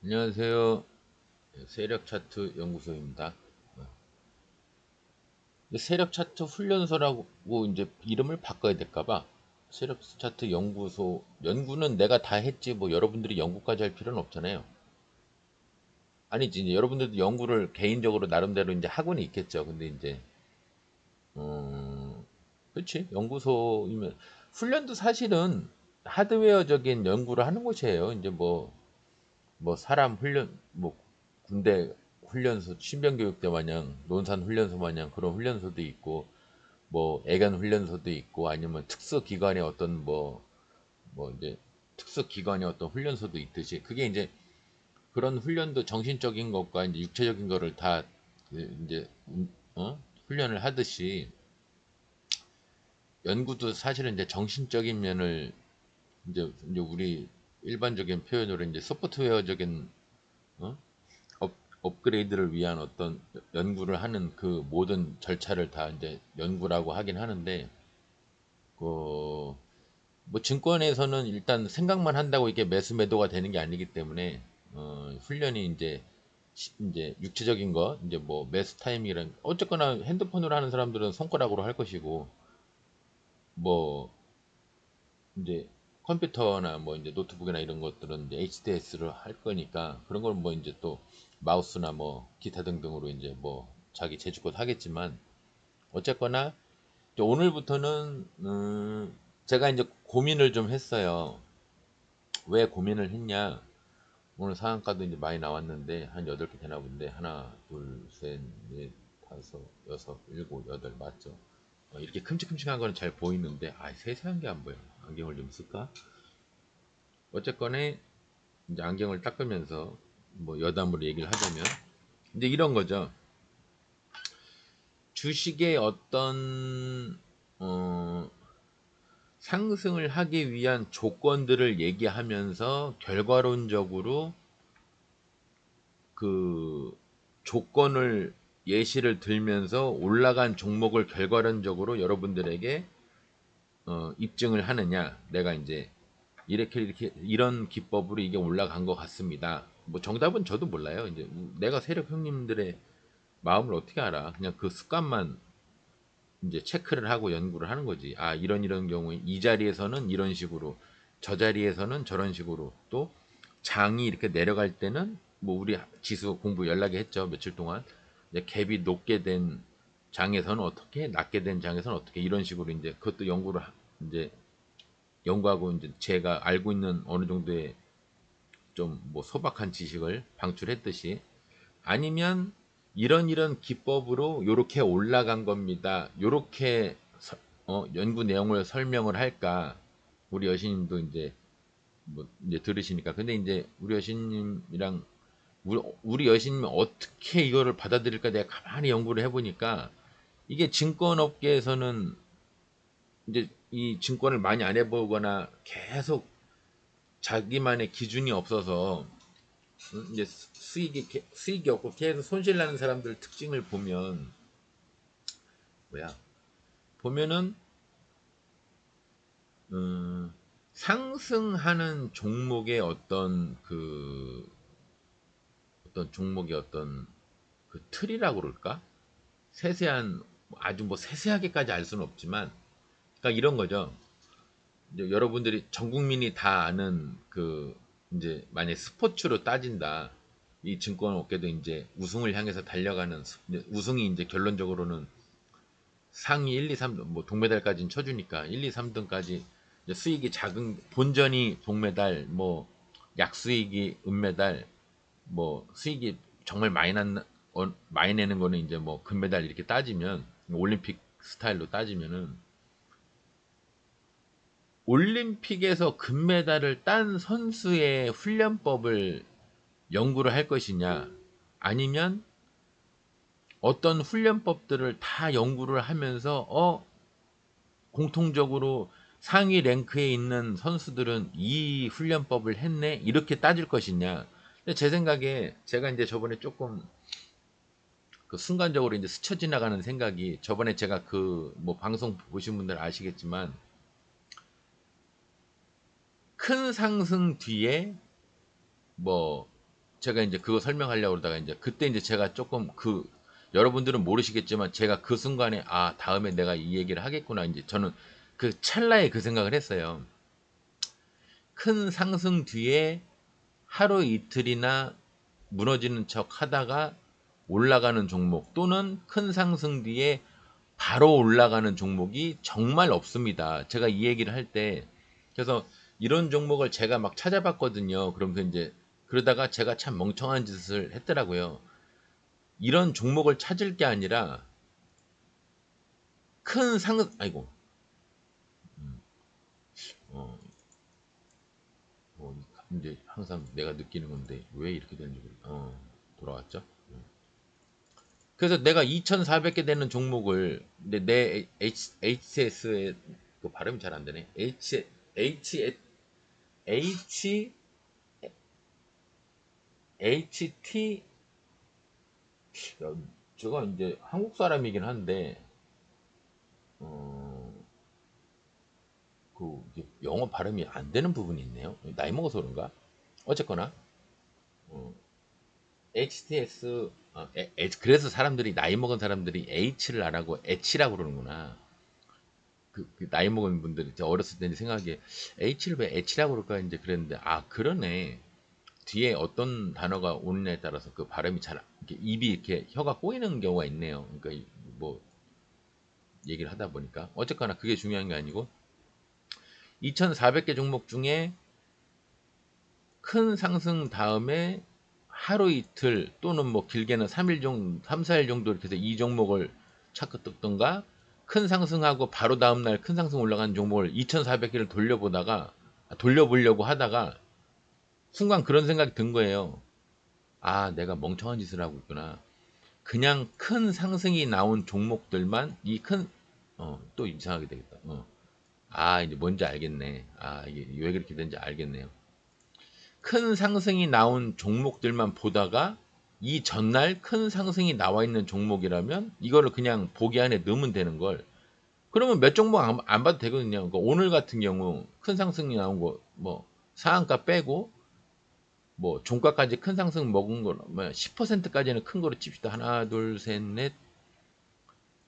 안녕하세요. 세력 차트 연구소입니다. 세력 차트 훈련소라고 이제 이름을 바꿔야 될까봐 세력 차트 연구소 연구는 내가 다 했지 뭐 여러분들이 연구까지 할 필요는 없잖아요. 아니지 이제 여러분들도 연구를 개인적으로 나름대로 이제 학원이 있겠죠. 근데 이제 그렇지 연구소이면 훈련도 사실은 하드웨어적인 연구를 하는 곳이에요. 이제 뭐 사람 훈련 뭐 군대 훈련소 신병교육대 마냥 논산 훈련소 마냥 그런 훈련소도 있고 뭐 애견 훈련소도 있고 아니면 특수기관의 어떤 뭐 이제 특수기관의 어떤 훈련소도 있듯이 그게 이제 그런 훈련도 정신적인 것과 이제 육체적인 거를 다 이제 훈련을 하듯이 연구도 사실은 이제 정신적인 면을 이제 우리 일반적인 표현으로 이제 소프트웨어적인 어? 업, 업그레이드를 위한 어떤 연구를 하는 그 모든 절차를 다 이제 연구라고 하긴 하는데, 뭐 증권에서는 일단 생각만 한다고 이게 매수 매도가 되는 게 아니기 때문에, 훈련이 이제 육체적인 거, 이제 뭐 매수 타이밍이랑, 어쨌거나 핸드폰으로 하는 사람들은 손가락으로 할 것이고, 뭐 이제 컴퓨터나 뭐 이제 노트북이나 이런 것들은 이제 HDS를 할 거니까 그런 걸 뭐 이제 또 마우스나 뭐 기타 등등으로 이제 뭐 자기 재주껏 하겠지만 어쨌거나 이제 오늘부터는 제가 이제 고민을 좀 했어요. 왜 고민을 했냐? 오늘 상한가도 이제 많이 나왔는데 한 8개 되나 본데 하나, 둘, 셋, 넷, 다섯, 여섯, 일곱, 여덟 맞죠? 이렇게 큼직큼직한 거는 잘 보이는데 세세한 게 안 보여. 안경을 좀 쓸까? 어쨌거나 이제 안경을 닦으면서 뭐 여담으로 얘기를 하자면 이제 이런 거죠. 주식의 어떤 어, 상승을 하기 위한 조건들을 얘기하면서 결과론적으로 그 조건을 예시를 들면서 올라간 종목을 결과론적으로 여러분들에게 입증을 하느냐. 내가 이제 이렇게 이런 기법으로 이게 올라간 것 같습니다. 뭐 정답은 저도 몰라요. 이제 내가 세력 형님들의 마음을 어떻게 알아? 그냥 그 습관만 이제 체크를 하고 연구를 하는 거지. 이런 경우에 이 자리에서는 이런 식으로, 저 자리에서는 저런 식으로, 또 장이 이렇게 내려갈 때는 뭐 우리 지수 공부 연락에 했죠. 며칠 동안. 이제 갭이 높게 된 장에서는 어떻게, 낮게 된 장에서는 어떻게 이런 식으로 이제 그것도 이제 연구하고 이제 제가 알고 있는 어느 정도의 좀 뭐 소박한 지식을 방출했듯이 아니면 이런 기법으로 요렇게 올라간 겁니다. 요렇게 연구 내용을 설명을 할까? 우리 여신님도 이제 뭐 이제 들으시니까. 근데 이제 우리 여신님이랑 우리 여신님이 어떻게 이거를 받아들일까 내가 가만히 연구를 해보니까 이게 증권업계에서는 이제 이 증권을 많이 안 해보거나 계속 자기만의 기준이 없어서 이제 수익이 없고 계속 손실 나는 사람들 특징을 보면 뭐야 보면은 음, 상승하는 종목의 어떤 종목의 어떤 그 틀이라고 그럴까? 세세한 아주 뭐 세세하게까지 알 수는 없지만 그러니까 이런 거죠. 이제 여러분들이 전 국민이 다 아는 이제 만약 스포츠로 따진다. 이 증권 업계도 이제 우승을 향해서 달려가는 우승이 이제 결론적으로는 상위 1, 2, 3등 뭐 동메달까지는 쳐주니까 1, 2, 3등까지 수익이 작은 본전이 동메달 뭐 약수익이 은메달 뭐 수익이 정말 많이 내는 거는 이제 뭐 금메달 이렇게 따지면 올림픽 스타일로 따지면은 올림픽에서 금메달을 딴 선수의 훈련법을 연구를 할 것이냐 아니면 어떤 훈련법들을 다 연구를 하면서 공통적으로 상위 랭크에 있는 선수들은 이 훈련법을 했네 이렇게 따질 것이냐. 근데 제 생각에 제가 이제 저번에 조금 그 순간적으로 이제 스쳐 지나가는 생각이 저번에 제가 그 뭐 방송 보신 분들 아시겠지만 큰 상승 뒤에 뭐 제가 이제 그거 설명하려고 그러다가 이제 그때 이제 제가 조금 여러분들은 모르시겠지만 제가 그 순간에 아, 다음에 내가 이 얘기를 하겠구나. 이제 저는 그 찰나에 그 생각을 했어요. 큰 상승 뒤에 하루 이틀이나 무너지는 척 하다가 올라가는 종목 또는 큰 상승 뒤에 바로 올라가는 종목이 정말 없습니다. 제가 이 얘기를 할 때 그래서 이런 종목을 제가 막 찾아봤거든요. 그러면서 이제 그러다가 제가 참 멍청한 짓을 했더라고요. 이런 종목을 찾을 게 아니라 큰 상승 아이고 어, 이제 항상 내가 느끼는 건데 왜 이렇게 되는지 돌아왔죠. 그래서 내가 2,400개 되는 종목을 근데 내 HS의 그 발음이 잘 안 되네. H HT 제가 이제 한국 사람이긴 한데 어, 이게 영어 발음이 안 되는 부분이 있네요. 나이 먹어서 그런가? 어쨌거나 어, HTS 그래서 사람들이 나이 먹은 사람들이 H를 안 하고 H라고 그러는구나. 그 나이 먹은 분들이 어렸을 때 생각하기에 H를 왜 H라고 그럴까 이제 그랬는데 아 그러네. 뒤에 어떤 단어가 오느냐에 따라서 그 발음이 잘 이렇게 입이 이렇게 혀가 꼬이는 경우가 있네요. 그러니까 뭐 얘기를 하다 보니까 어쨌거나 그게 중요한 게 아니고 2,400개 종목 중에 큰 상승 다음에 하루 이틀 또는 뭐 길게는 3일 정도, 3, 4일 정도 이렇게 해서 이 종목을 찾고 뜯던가 큰 상승하고 바로 다음날 큰 상승 올라가는 종목을 2,400개를 돌려보려고 하다가 순간 그런 생각이 든 거예요. 아, 내가 멍청한 짓을 하고 있구나. 그냥 큰 상승이 나온 종목들만 또 이상하게 되겠다. 아, 이제 뭔지 알겠네. 아, 이게 왜 그렇게 된지 알겠네요. 큰 상승이 나온 종목들만 보다가 이 전날 큰 상승이 나와 있는 종목이라면 이거를 그냥 보기 안에 넣으면 되는 걸. 그러면 몇 종목 안 봐도 되거든요. 그러니까 오늘 같은 경우 큰 상승이 나온 거 뭐 상한가 빼고 뭐 종가까지 큰 상승 먹은 거 10%까지는 큰 거로 칩시다. 하나, 둘, 셋, 넷,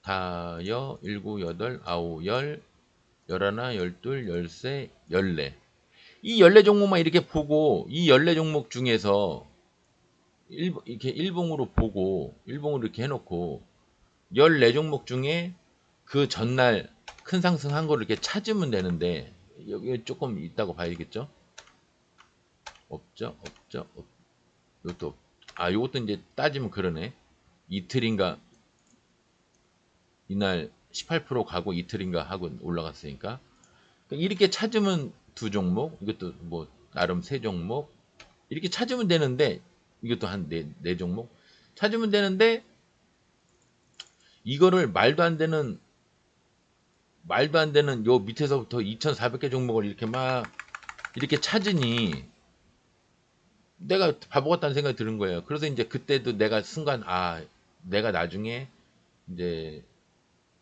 다여, 일곱, 여덟, 아홉, 열, 열하나, 열둘, 열세, 열네. 이 14종목만 이렇게 보고 이 14종목 중에서 이렇게 일봉으로 보고 일봉으로 이렇게 해놓고 14종목 중에 그 전날 큰 상승한 거를 이렇게 찾으면 되는데 여기 조금 있다고 봐야겠죠? 없죠? 이것도 이것도 이제 따지면 그러네. 이틀인가 이날 18% 가고 이틀인가 하고 올라갔으니까 이렇게 찾으면 두 종목 이것도 뭐 나름 세 종목 이렇게 찾으면 되는데 이것도 한 네 종목 찾으면 되는데 이거를 말도 안 되는 요 밑에서부터 2,400개 종목을 이렇게 막 이렇게 찾으니 내가 바보 같다는 생각이 드는 거예요. 그래서 이제 그때도 내가 순간 내가 나중에 이제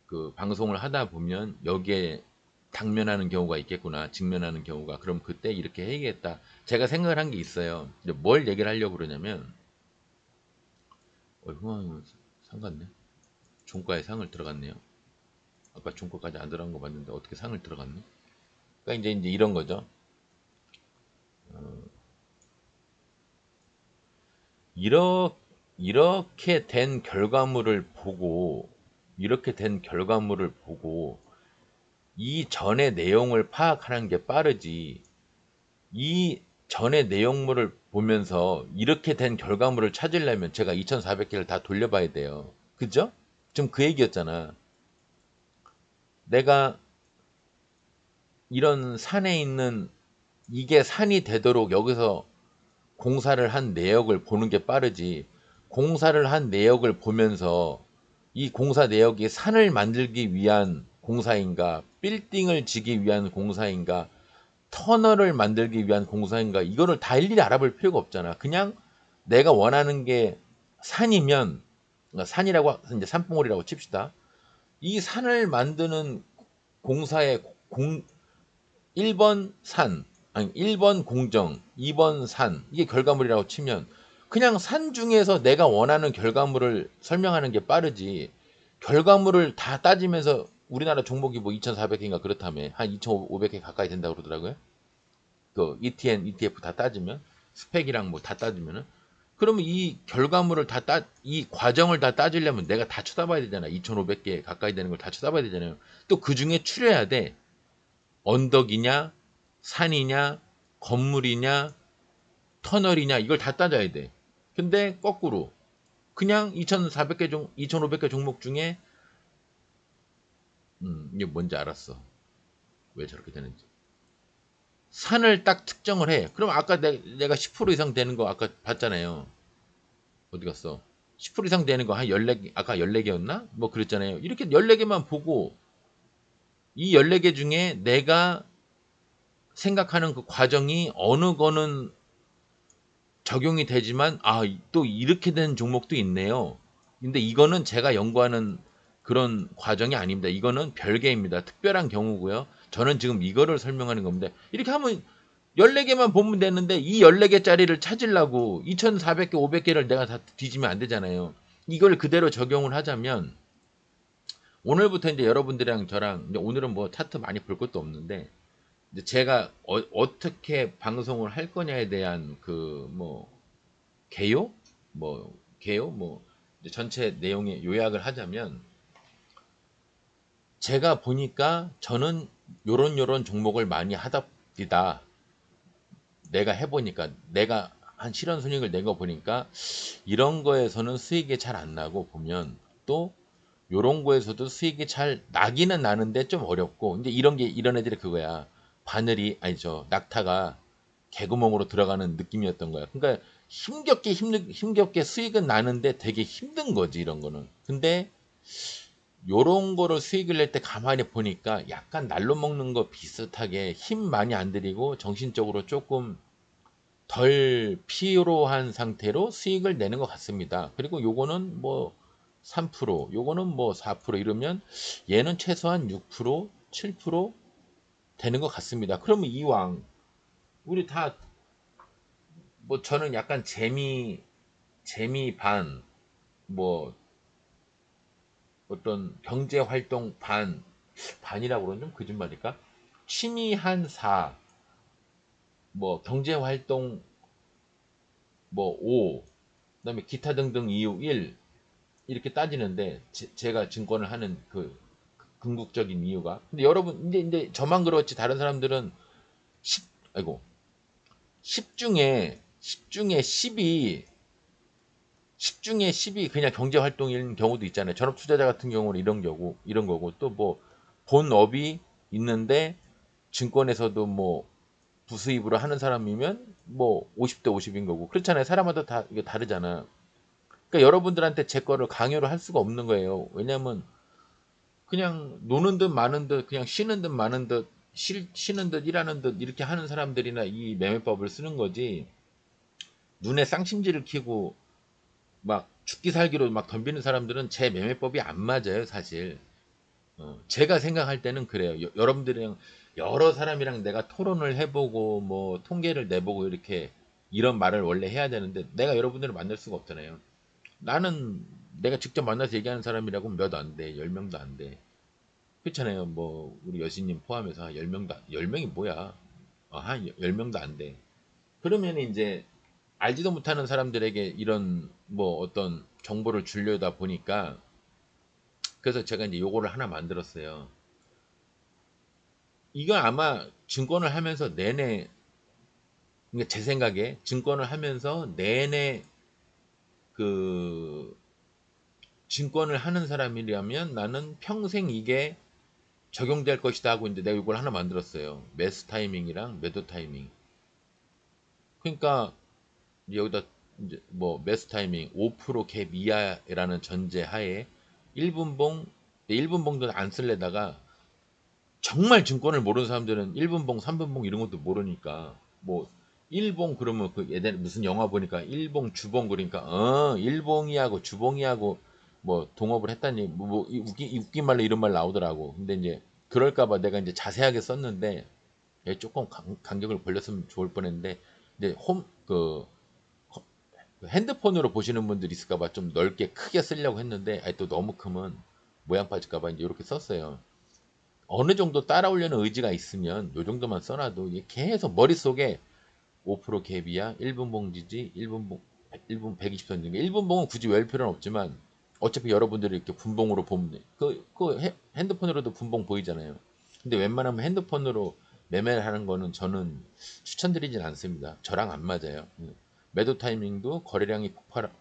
그 방송을 하다 보면 여기에 당면하는 경우가 있겠구나, 직면하는 경우가. 그럼 그때 이렇게 해야겠다. 제가 생각을 한 게 있어요. 근데 뭘 얘기를 하려고 그러냐면, 흥황이 상 갔네. 종가에 상을 들어갔네요. 아까 종가까지 안 들어간 거 봤는데 어떻게 상을 들어갔네? 그러니까 이제 이런 거죠. 이렇게, 이렇게 된 결과물을 보고, 이렇게 된 결과물을 보고, 이 전의 내용을 파악하는 게 빠르지, 이 전의 내용물을 보면서 이렇게 된 결과물을 찾으려면 제가 2,400개를 다 돌려봐야 돼요. 그죠? 지금 그 얘기였잖아. 내가 이런 산에 있는 이게 산이 되도록 여기서 공사를 한 내역을 보는 게 빠르지. 공사를 한 내역을 보면서 이 공사 내역이 산을 만들기 위한 공사인가, 빌딩을 지기 위한 공사인가, 터널을 만들기 위한 공사인가, 이거를 다 일일이 알아볼 필요가 없잖아. 그냥 내가 원하는 게 산이면, 그러니까 산이라고 이제 산봉우리라고 칩시다. 이 산을 만드는 공사의 1번 산, 아니 1번 공정, 2번 산, 이게 결과물이라고 치면 그냥 산 중에서 내가 원하는 결과물을 설명하는 게 빠르지. 결과물을 다 따지면서 우리나라 종목이 뭐 2,400개인가 그렇다며 한 2,500개 가까이 된다고 그러더라고요. 그 ETN, ETF 다 따지면 스펙이랑 뭐 다 따지면은 그러면 이 결과물을 이 과정을 다 따지려면 내가 다 쳐다봐야 되잖아. 2,500개 가까이 되는 걸 다 쳐다봐야 되잖아요. 또 그 중에 추려야 돼. 언덕이냐, 산이냐, 건물이냐, 터널이냐 이걸 다 따져야 돼. 근데 거꾸로 그냥 2,400개 2,500개 종목 중에 이게 뭔지 알았어. 왜 저렇게 되는지. 산을 딱 특정을 해. 그럼 아까 내가 10% 이상 되는 거 아까 봤잖아요. 어디 갔어? 10% 이상 되는 거 한 14개, 아까 14개였나? 뭐 그랬잖아요. 이렇게 14개만 보고 이 14개 중에 내가 생각하는 그 과정이 어느 거는 적용이 되지만 또 이렇게 된 종목도 있네요. 근데 이거는 제가 연구하는 그런 과정이 아닙니다. 이거는 별개입니다. 특별한 경우고요. 저는 지금 이거를 설명하는 겁니다. 이렇게 하면 14개만 보면 되는데 이 14개짜리를 찾으려고 2,400개, 500개를 내가 다 뒤지면 안 되잖아요. 이걸 그대로 적용을 하자면 오늘부터 이제 여러분들이랑 저랑 이제 오늘은 뭐 차트 많이 볼 것도 없는데 이제 제가 어떻게 방송을 할 거냐에 대한 그 뭐 개요? 뭐 이제 전체 내용의 요약을 하자면 제가 보니까 저는 요런 종목을 많이 하답니다. 내가 해보니까 내가 한 실현 손익을 낸 거 보니까 이런 거에서는 수익이 잘 안 나고 보면 또 요런 거에서도 수익이 잘 나기는 나는데 좀 어렵고 이제 이런 애들이 그거야. 바늘이 아니죠. 낙타가 개구멍으로 들어가는 느낌이었던 거야. 그러니까 힘겹게 수익은 나는데 되게 힘든 거지 이런 거는. 근데 요런 거를 수익을 낼 때 가만히 보니까 약간 날로 먹는 거 비슷하게 힘 많이 안 들이고 정신적으로 조금 덜 피로한 상태로 수익을 내는 것 같습니다. 그리고 요거는 뭐 3%, 요거는 뭐 4% 이러면 얘는 최소한 6%, 7% 되는 것 같습니다. 그러면 이왕 우리 다 뭐 저는 약간 재미 반, 뭐 어떤 경제 활동 반이라고 그러면 좀 거짓말일까? 취미 한 4, 뭐 경제 활동 뭐 5, 그다음에 기타 등등 이유 1 이렇게 따지는데 제가 증권을 하는 그 궁극적인 이유가 근데 여러분 이제 저만 그렇지 다른 사람들은 10 아이고 10 중에 10이 10 중에 10이 그냥 경제 활동인 경우도 있잖아요. 전업 투자자 같은 경우는 이런 거고 또 뭐 본업이 있는데 증권에서도 뭐 부수입으로 하는 사람이면 뭐 50대 50인 거고 그렇잖아요. 사람마다 다 이게 다르잖아. 그러니까 여러분들한테 제 거를 강요를 할 수가 없는 거예요. 왜냐면 그냥 노는 듯 마는 듯 그냥 쉬는 듯 마는 듯 쉬는 듯 일하는 듯 이렇게 하는 사람들이나 이 매매법을 쓰는 거지 눈에 쌍심지를 키고 막 죽기 살기로 막 덤비는 사람들은 제 매매법이 안 맞아요 사실. 제가 생각할 때는 그래요. 여러분들이랑 여러 사람이랑 내가 토론을 해보고 뭐 통계를 내보고 이렇게 이런 말을 원래 해야 되는데 내가 여러분들을 만날 수가 없잖아요. 나는 내가 직접 만나서 얘기하는 사람이라고 몇 안 돼. 10명도 안 돼. 그렇잖아요. 뭐 우리 여신님 포함해서 한 10명도 10명이 뭐야? 한 10명도 안 돼. 그러면 이제 알지도 못하는 사람들에게 이런 뭐 어떤 정보를 주려다 보니까 그래서 제가 이제 요거를 하나 만들었어요. 이건 아마 증권을 하면서 내내 그러니까 제 생각에 증권을 하면서 내내 그 증권을 하는 사람이라면 나는 평생 이게 적용될 것이다 하고 이제 내가 이걸 하나 만들었어요. 매수 타이밍이랑 매도 타이밍. 그러니까 여기다 이제 뭐 매수 타이밍 5%갭 이하라는 전제 하에 1분봉 1분봉도 안 쓸래다가 정말 증권을 모르는 사람들은 1분봉, 3분봉 이런 것도 모르니까 뭐 일봉 그러면 그 예전에 무슨 영화 보니까 일봉, 주봉 그러니까 일봉이하고 주봉이하고 뭐 동업을 했다니 웃긴 말로 이런 말 나오더라고. 근데 이제 그럴까 봐 내가 이제 자세하게 썼는데 조금 간격을 벌렸으면 좋을 뻔했는데 이제 홈 그 핸드폰으로 보시는 분들 있을까봐 좀 넓게 크게 쓰려고 했는데 또 너무 크면 모양 빠질까봐 이제 이렇게 썼어요. 어느 정도 따라오려는 의지가 있으면 요 정도만 써놔도 이게 계속 머릿속에 5% 갭이야, 1분 봉지지, 1분 120선 중에 1분 봉은 굳이 외울 필요는 없지만 어차피 여러분들이 이렇게 분봉으로 보면 돼. 핸드폰으로도 분봉 보이잖아요. 근데 웬만하면 핸드폰으로 매매를 하는 거는 저는 추천드리진 않습니다. 저랑 안 맞아요. 매도 타이밍도 거래량이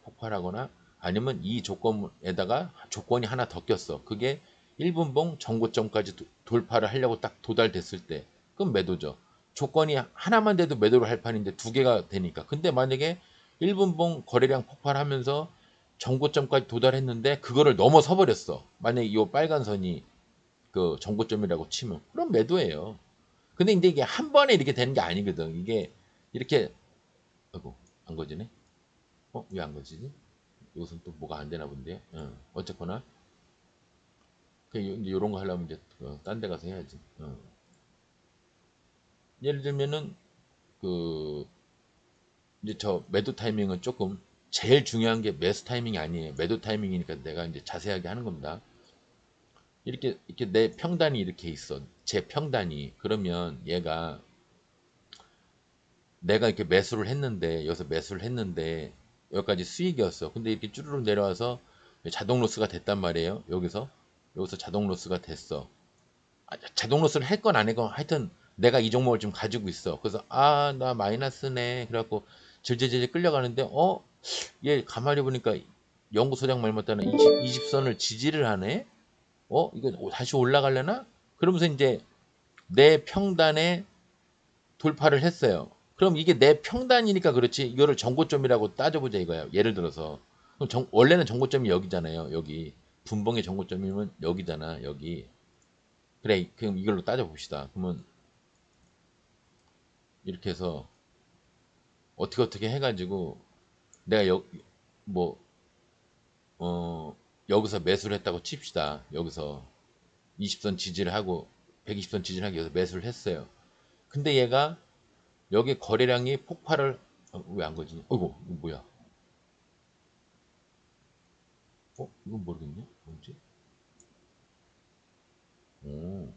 폭발하거나 아니면 이 조건에다가 조건이 하나 더 꼈어. 그게 1분봉 전고점까지 돌파를 하려고 딱 도달됐을 때 그럼 매도죠. 조건이 하나만 돼도 매도를 할 판인데 두 개가 되니까. 근데 만약에 1분봉 거래량 폭발하면서 전고점까지 도달했는데 그거를 넘어서 버렸어. 만약에 이 빨간 선이 그 전고점이라고 치면 그럼 매도예요. 근데 이제 이게 한 번에 이렇게 되는 게 아니거든. 이게 이렇게 아이고 안 거지네. 왜 안 거지지? 이것은 또 뭐가 안 되나 본데요. 어쨌거나 이제 이런 거 하려면 이제 딴 데 가서 해야지. 예를 들면은 그 이제 저 매도 타이밍은 조금 제일 중요한 게 매수 타이밍이 아니에요. 매도 타이밍이니까 내가 이제 자세하게 하는 겁니다. 이렇게 내 평단이 이렇게 있어. 제 평단이. 그러면 얘가 내가 이렇게 매수를 했는데 여기서 매수를 했는데 여기까지 수익이었어. 근데 이렇게 쭈르륵 내려와서 자동 로스가 됐단 말이에요. 여기서 자동 로스가 됐어. 자동 로스를 할 건 안 했건 하여튼 내가 이 종목을 좀 가지고 있어. 그래서 나 마이너스네. 그래갖고 질질질 끌려가는데 얘 가만히 보니까 연구소장 말 맞다나 20선을 지지를 하네. 이거 다시 올라가려나? 그러면서 이제 내 평단에 돌파를 했어요. 그럼 이게 내 평단이니까 그렇지. 이거를 정고점이라고 따져보자 이거야. 예를 들어서 그럼 원래는 정고점이 여기잖아요. 여기 분봉의 정고점이면 여기잖아. 여기. 그래. 그럼 이걸로 따져봅시다. 그러면 이렇게 해서 어떻게 해가지고 내가 뭐 어, 여기서 매수를 했다고 칩시다. 여기서 20선 지지를 하고 120선 지지를 하기 위해서 매수를 했어요. 근데 얘가 여기 거래량이 폭발을 왜 안 거지? 어이구 이거 뭐야? 이건 모르겠네. 뭐지? 오,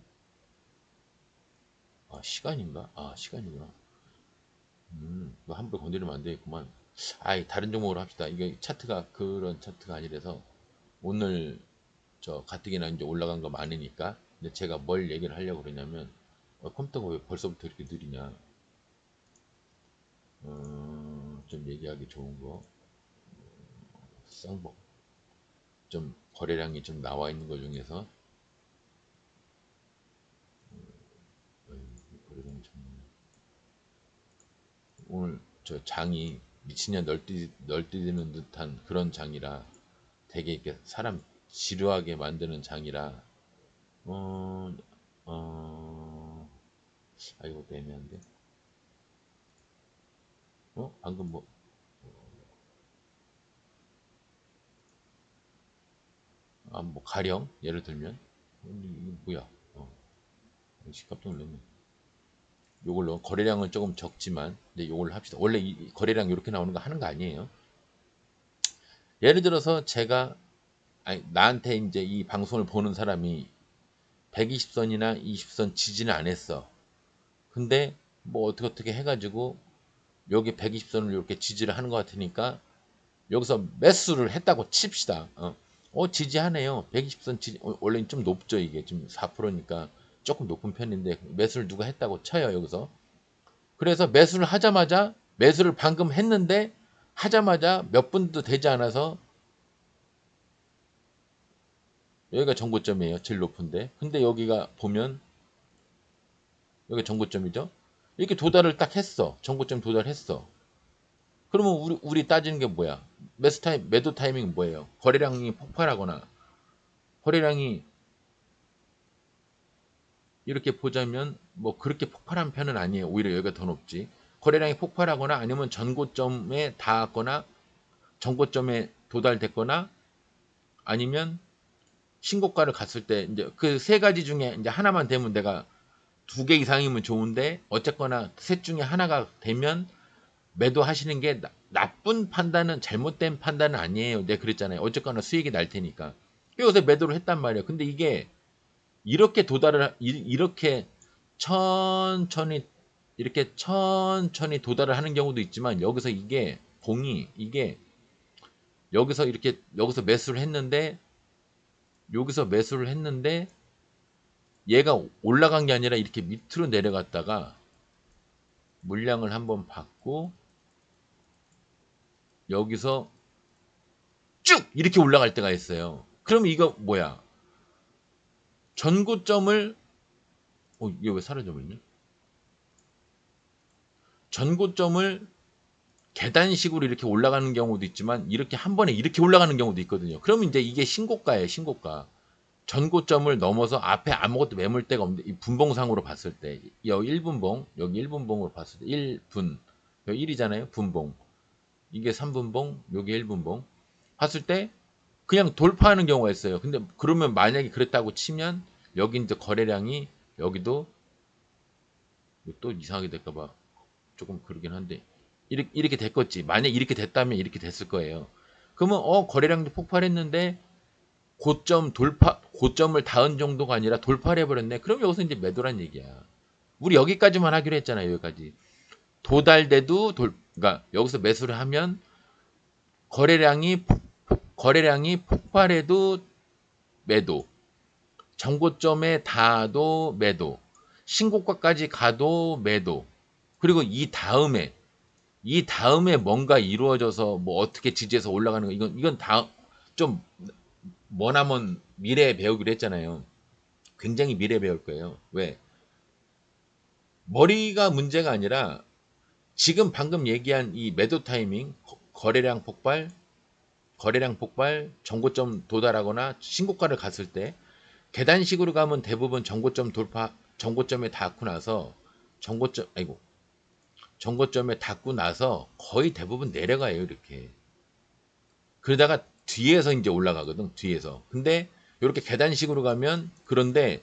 시간인가? 시간이구나. 이거 함부로 건드리면 안 되겠구만. 다른 종목으로 합시다. 이게 차트가 그런 차트가 아니라서 오늘 저 가뜩이나 이제 올라간 거 많으니까. 근데 제가 뭘 얘기를 하려고 그러냐면 컴퓨터가 왜 벌써부터 이렇게 느리냐? 좀 얘기하기 좋은 거, 쌍복, 좀 거래량이 좀 나와 있는 것 중에서 거래량이 좀 오늘 저 장이 미친년 널뛰는 듯한 그런 장이라 되게 이렇게 사람 지루하게 만드는 장이라 어, 이것도 애매한데 방금 뭐 가령 예를 들면 이게 뭐야 깜짝 놀랐네. 요걸로 거래량은 조금 적지만 이제 요걸로 합시다. 원래 이 거래량 이렇게 나오는 거 하는 거 아니에요. 예를 들어서 제가 나한테 이제 이 방송을 보는 사람이 120선이나 20선 지지는 안 했어. 근데 뭐 어떻게 해가지고 여기 120선을 이렇게 지지를 하는 것 같으니까 여기서 매수를 했다고 칩시다. 지지하네요. 120선 지지, 원래 좀 높죠. 이게 지금 4%니까 조금 높은 편인데 매수를 누가 했다고 쳐요. 여기서. 그래서 매수를 하자마자 매수를 방금 했는데 하자마자 몇 분도 되지 않아서 여기가 정고점이에요. 제일 높은데. 근데 여기가 보면 여기 정고점이죠. 이렇게 도달을 딱 했어. 정고점 도달했어. 그러면 우리 따지는 게 뭐야? 매도 타이밍은 뭐예요? 거래량이 폭발하거나 거래량이 이렇게 보자면 뭐 그렇게 폭발한 편은 아니에요. 오히려 여기가 더 높지. 거래량이 폭발하거나 아니면 전고점에 닿았거나 전고점에 도달됐거나 아니면 신고가를 갔을 때 이제 그 세 가지 중에 이제 하나만 되면 내가 두 개 이상이면 좋은데 어쨌거나 셋 중에 하나가 되면 매도하시는 게 나쁜 판단은 잘못된 판단은 아니에요. 내가 그랬잖아요. 어쨌거나 수익이 날 테니까. 여기서 매도를 했단 말이에요. 근데 이게 이렇게 이렇게 천천히 이렇게 천천히 도달을 하는 경우도 있지만 여기서 이게 봉이 이게 여기서 이렇게 여기서 매수를 했는데 얘가 올라간 게 아니라 이렇게 밑으로 내려갔다가 물량을 한번 받고 여기서 쭉 이렇게 올라갈 때가 있어요. 그럼 이거 뭐야? 전고점을 이게 왜 사라져 버리냐? 전고점을 계단식으로 이렇게 올라가는 경우도 있지만 이렇게 한 번에 이렇게 올라가는 경우도 있거든요. 그러면 이제 이게 신고가예요, 신고가. 전고점을 넘어서 앞에 아무것도 매물대가 없는데 이 분봉상으로 봤을 때 여기 1분봉, 여기 1분봉으로 봤을 때 1분, 여기 1이잖아요, 분봉. 이게 3분봉, 여기 1분봉. 봤을 때 그냥 돌파하는 경우가 있어요. 근데 그러면 만약에 그랬다고 치면 여기 이제 거래량이 여기도 또 이상하게 될까봐 조금 그러긴 한데 이렇게 됐겠지. 만약 이렇게 됐다면 이렇게 됐을 거예요. 그러면 거래량도 폭발했는데 고점을 닿은 정도가 아니라 돌파를 해버렸네. 그럼 여기서 이제 매도란 얘기야. 우리 여기까지만 하기로 했잖아요. 여기까지. 그러니까 여기서 매수를 하면 거래량이 폭발해도 매도. 정고점에 닿아도 매도. 신고가까지 가도 매도. 그리고 이 다음에 뭔가 이루어져서 뭐 어떻게 지지해서 올라가는 거 이건 다 좀 머나먼 미래에 배우기로 했잖아요. 굉장히 미래에 배울 거예요. 왜? 머리가 문제가 아니라 지금 방금 얘기한 이 매도 타이밍, 거래량 폭발, 정고점 도달하거나 신고가를 갔을 때 계단식으로 가면 대부분 정고점에 닿고 나서 정고점에 닿고 나서 거의 대부분 내려가요, 이렇게. 그러다가 뒤에서 이제 올라가거든, 뒤에서. 근데 이렇게 계단식으로 가면 그런데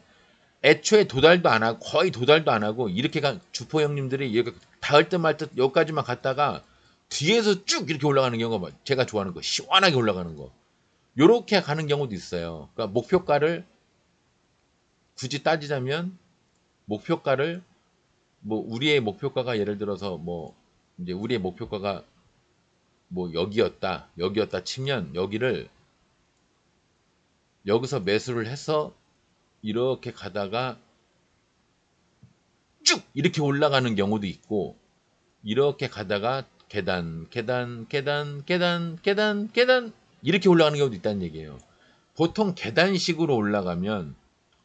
애초에 도달도 안 하고 거의 도달도 안 하고 이렇게 주포 형님들이 이렇게 닿을 듯 말 듯 여기까지만 갔다가 뒤에서 쭉 이렇게 올라가는 경우가 제가 좋아하는 거 시원하게 올라가는 거 요렇게 가는 경우도 있어요. 그러니까 목표가를 굳이 따지자면 목표가를 뭐 우리의 목표가가 예를 들어서 뭐 이제 우리의 목표가가 뭐 여기였다 치면 여기서 매수를 해서 이렇게 가다가 쭉 이렇게 올라가는 경우도 있고 이렇게 가다가 계단 이렇게 올라가는 경우도 있다는 얘기예요. 보통 계단식으로 올라가면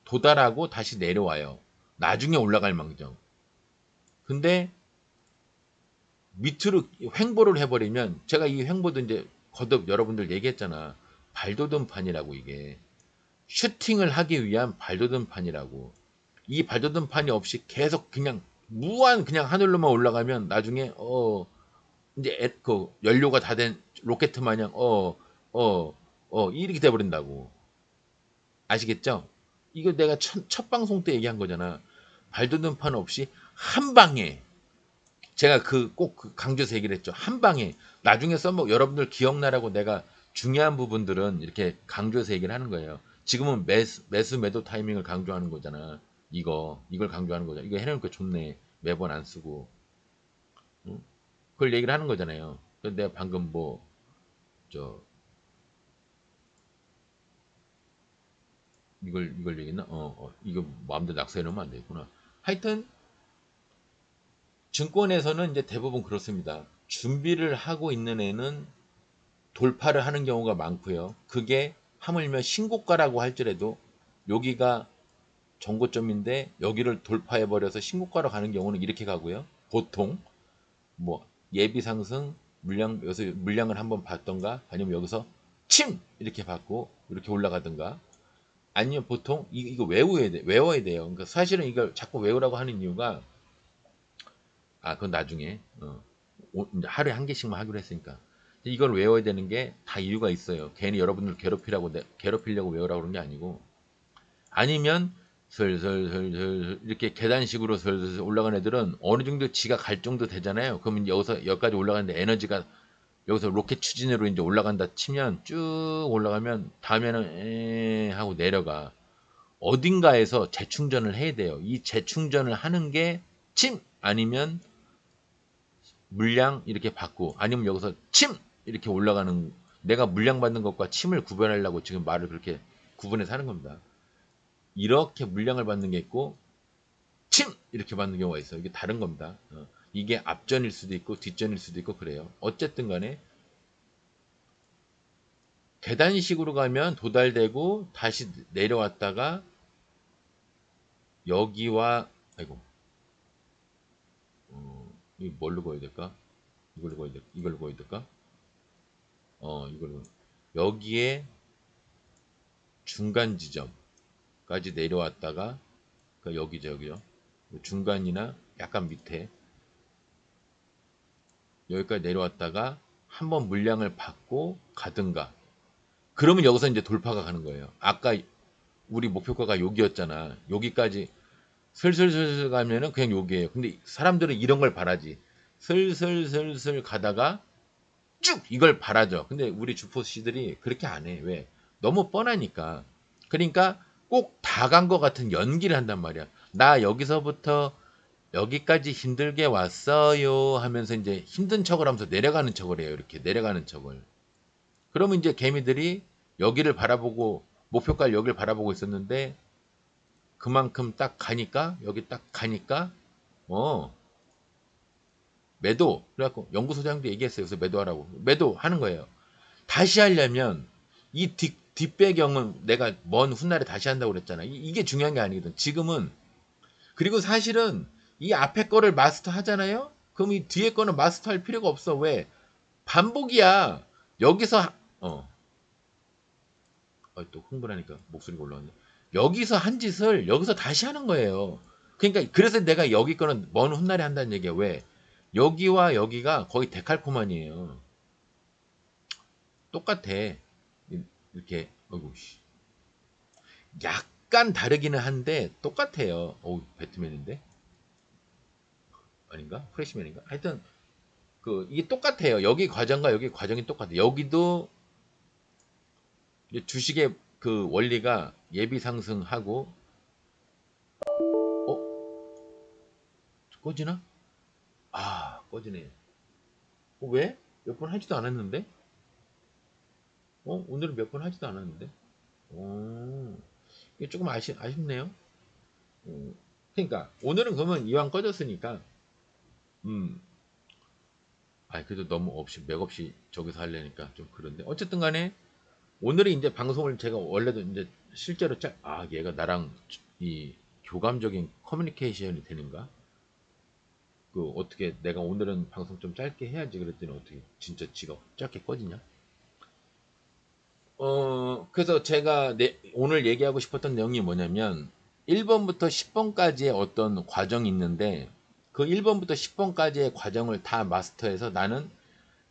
도달하고 다시 내려와요. 나중에 올라갈 망정. 근데 밑으로 횡보를 해버리면 제가 이 횡보도 이제 거듭 여러분들 얘기했잖아. 발돋움판이라고 이게. 슈팅을 하기 위한 발돋움판이라고. 이 발돋움판이 없이 계속 그냥 무한 그냥 하늘로만 올라가면 나중에 이제 그 연료가 다 된 로켓 마냥 이렇게 돼버린다고. 아시겠죠? 이거 내가 첫 방송 때 얘기한 거잖아. 발돋움판 없이 한 방에 제가 꼭 강조해서 얘기를 했죠. 한 방에 나중에 써먹 여러분들 기억나라고 내가 중요한 부분들은 이렇게 강조해서 얘기를 하는 거예요. 지금은 매수 매도 타이밍을 강조하는 거잖아. 이걸 강조하는 거잖아. 이거 해놓으니까 좋네. 매번 안 쓰고. 응? 그걸 얘기를 하는 거잖아요. 근데 내가 방금 이걸 얘기했나? 이거 마음대로 낙서해 놓으면 안 되겠구나. 하여튼 증권에서는 이제 대부분 그렇습니다. 준비를 하고 있는 애는 돌파를 하는 경우가 많고요. 그게 하물며 신고가라고 할지라도 여기가 정고점인데 여기를 돌파해 버려서 신고가로 가는 경우는 이렇게 가고요. 보통 뭐 예비 상승 여기서 물량을 한번 받던가 아니면 여기서 침 이렇게 받고 이렇게 올라가든가 아니면 보통 이거 외워야 돼요. 그러니까 사실은 이걸 자꾸 외우라고 하는 이유가 그건 나중에 이제 하루에 한 개씩만 하기로 했으니까 이걸 외워야 되는 게 다 이유가 있어요. 괜히 여러분들 괴롭히려고 외우라고 그런 게 아니고 아니면 슬슬슬슬 이렇게 계단식으로 슬슬 올라간 애들은 어느 정도 지가 갈 정도 되잖아요. 그러면 여기까지 올라가는데 에너지가 여기서 로켓 추진으로 이제 올라간다 치면 쭉 올라가면 다음에는 하고 내려가. 어딘가에서 재충전을 해야 돼요. 이 재충전을 하는 게 침 아니면 물량 이렇게 받고 아니면 여기서 침 이렇게 올라가는, 내가 물량 받는 것과 침을 구별하려고 지금 말을 그렇게 구분해서 하는 겁니다. 이렇게 물량을 받는 게 있고 침 이렇게 받는 경우가 있어요. 이게 다른 겁니다. 이게 앞전일 수도 있고 뒷전일 수도 있고 그래요. 어쨌든 간에 계단식으로 가면 도달되고 다시 내려왔다가 여기와 아이고 이 뭘로 그어야 될까? 이걸로 그어야 될까? 이걸로 그어야 될까? 이걸로 여기에 중간 지점까지 내려왔다가 그러니까 여기죠, 여기요. 중간이나 약간 밑에 여기까지 내려왔다가 한번 물량을 받고 가든가. 그러면 여기서 이제 돌파가 가는 거예요. 아까 우리 목표가가 여기였잖아. 여기까지 슬슬슬슬 가면은 그냥 여기에요. 근데 사람들은 이런 걸 바라지. 슬슬슬슬 가다가 쭉 이걸 바라죠. 근데 우리 주포씨들이 그렇게 안 해. 왜? 너무 뻔하니까. 그러니까 꼭 다 간 것 같은 연기를 한단 말이야. 나 여기서부터 여기까지 힘들게 왔어요 하면서 이제 힘든 척을 하면서 내려가는 척을 해요. 이렇게 내려가는 척을. 그러면 이제 개미들이 여기를 바라보고 목표가를 여기를 바라보고 있었는데 그만큼 딱 가니까 여기 딱 가니까 어 매도. 그래갖고 연구소장도 얘기했어요. 그래서 매도하라고. 매도하는 거예요. 다시 하려면 이 뒷배경은 내가 먼 훗날에 다시 한다고 그랬잖아. 이게 중요한 게 아니거든. 지금은. 그리고 사실은 이 앞에 거를 마스터 하잖아요. 그럼 이 뒤에 거는 마스터 할 필요가 없어. 왜? 반복이야. 여기서 또 흥분하니까 목소리가 올라왔네. 여기서 한 짓을 여기서 다시 하는 거예요. 그러니까 그래서 내가 여기 거는 먼 훗날에 한다는 얘기야. 왜? 여기와 여기가 거의 데칼코마니에요. 똑같아. 이렇게 어이구 씨. 약간 다르기는 한데 똑같아요. 배트맨인데 아닌가? 프레시맨인가? 하여튼 이게 똑같아요. 여기 과정과 여기 과정이 똑같아요. 여기도 주식의 그 원리가 예비 상승하고 꺼지나? 꺼지네. 왜? 몇 번 하지도 않았는데? 오늘은 몇 번 하지도 않았는데? 이게 조금 아쉽네요. 그러니까 오늘은 그러면 이왕 꺼졌으니까 음, 그래도 너무 맥없이 저기서 하려니까 좀 그런데 어쨌든 간에 오늘은 이제 방송을 제가 원래도 이제 실제로 얘가 나랑 이 교감적인 커뮤니케이션이 되는가? 어떻게 내가 오늘은 방송 좀 짧게 해야지 그랬더니 어떻게 진짜 지가 짧게 꺼지냐? 그래서 제가 오늘 얘기하고 싶었던 내용이 뭐냐면 1번부터 10번까지의 어떤 과정이 있는데 그 1번부터 10번까지의 과정을 다 마스터해서 나는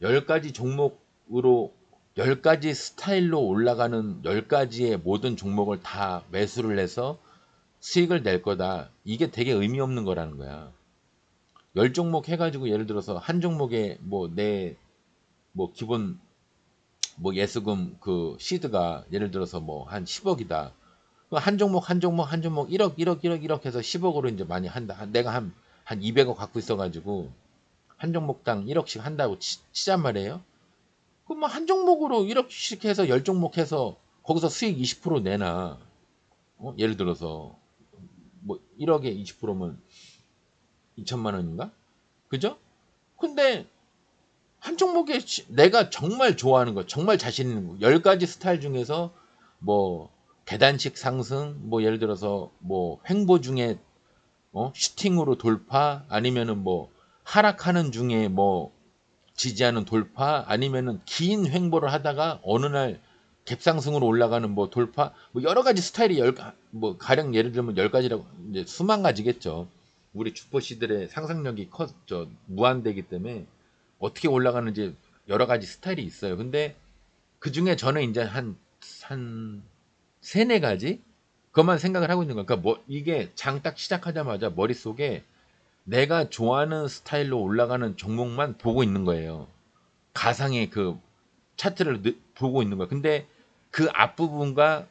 10가지 종목으로 10가지 스타일로 올라가는 10가지의 모든 종목을 다 매수를 해서 수익을 낼 거다. 이게 되게 의미 없는 거라는 거야. 10종목 해가지고 예를 들어서 한 종목에 뭐 기본 예수금 그 시드가 예를 들어서 뭐 한 10억이다. 한 종목 한 종목 한 종목 1억 1억 1억 1억 해서 10억으로 이제 많이 한다. 내가 한 200억 갖고 있어가지고 한 종목당 1억씩 한다고 치잔 말이에요. 그럼 뭐 한 종목으로 1억씩 해서 10종목 해서 거기서 수익 20% 내나. 예를 들어서 뭐 1억에 20%면 2천만 원인가? 그죠? 근데 한 종목에 내가 정말 좋아하는 거, 정말 자신 있는 거, 10가지 스타일 중에서 뭐 계단식 상승, 뭐 예를 들어서 뭐 횡보 중에 슈팅으로 돌파, 아니면은 뭐 하락하는 중에 뭐 지지하는 돌파, 아니면은 긴 횡보를 하다가 어느 날 갭상승으로 올라가는 뭐 돌파, 뭐 여러 가지 스타일이 뭐 가령 예를 들면 10가지라고 이제 수만 가지겠죠. 우리 주포씨들의 상상력이 무한대기 때문에 어떻게 올라가는지 여러 가지 스타일이 있어요. 근데 그 중에 저는 이제 한 세네 가지? 그것만 생각을 하고 있는 거예요. 그러니까 이게 장 딱 시작하자마자 머릿속에 내가 좋아하는 스타일로 올라가는 종목만 보고 있는 거예요. 가상의 그 차트를 보고 있는 거야. 근데 그 앞부분과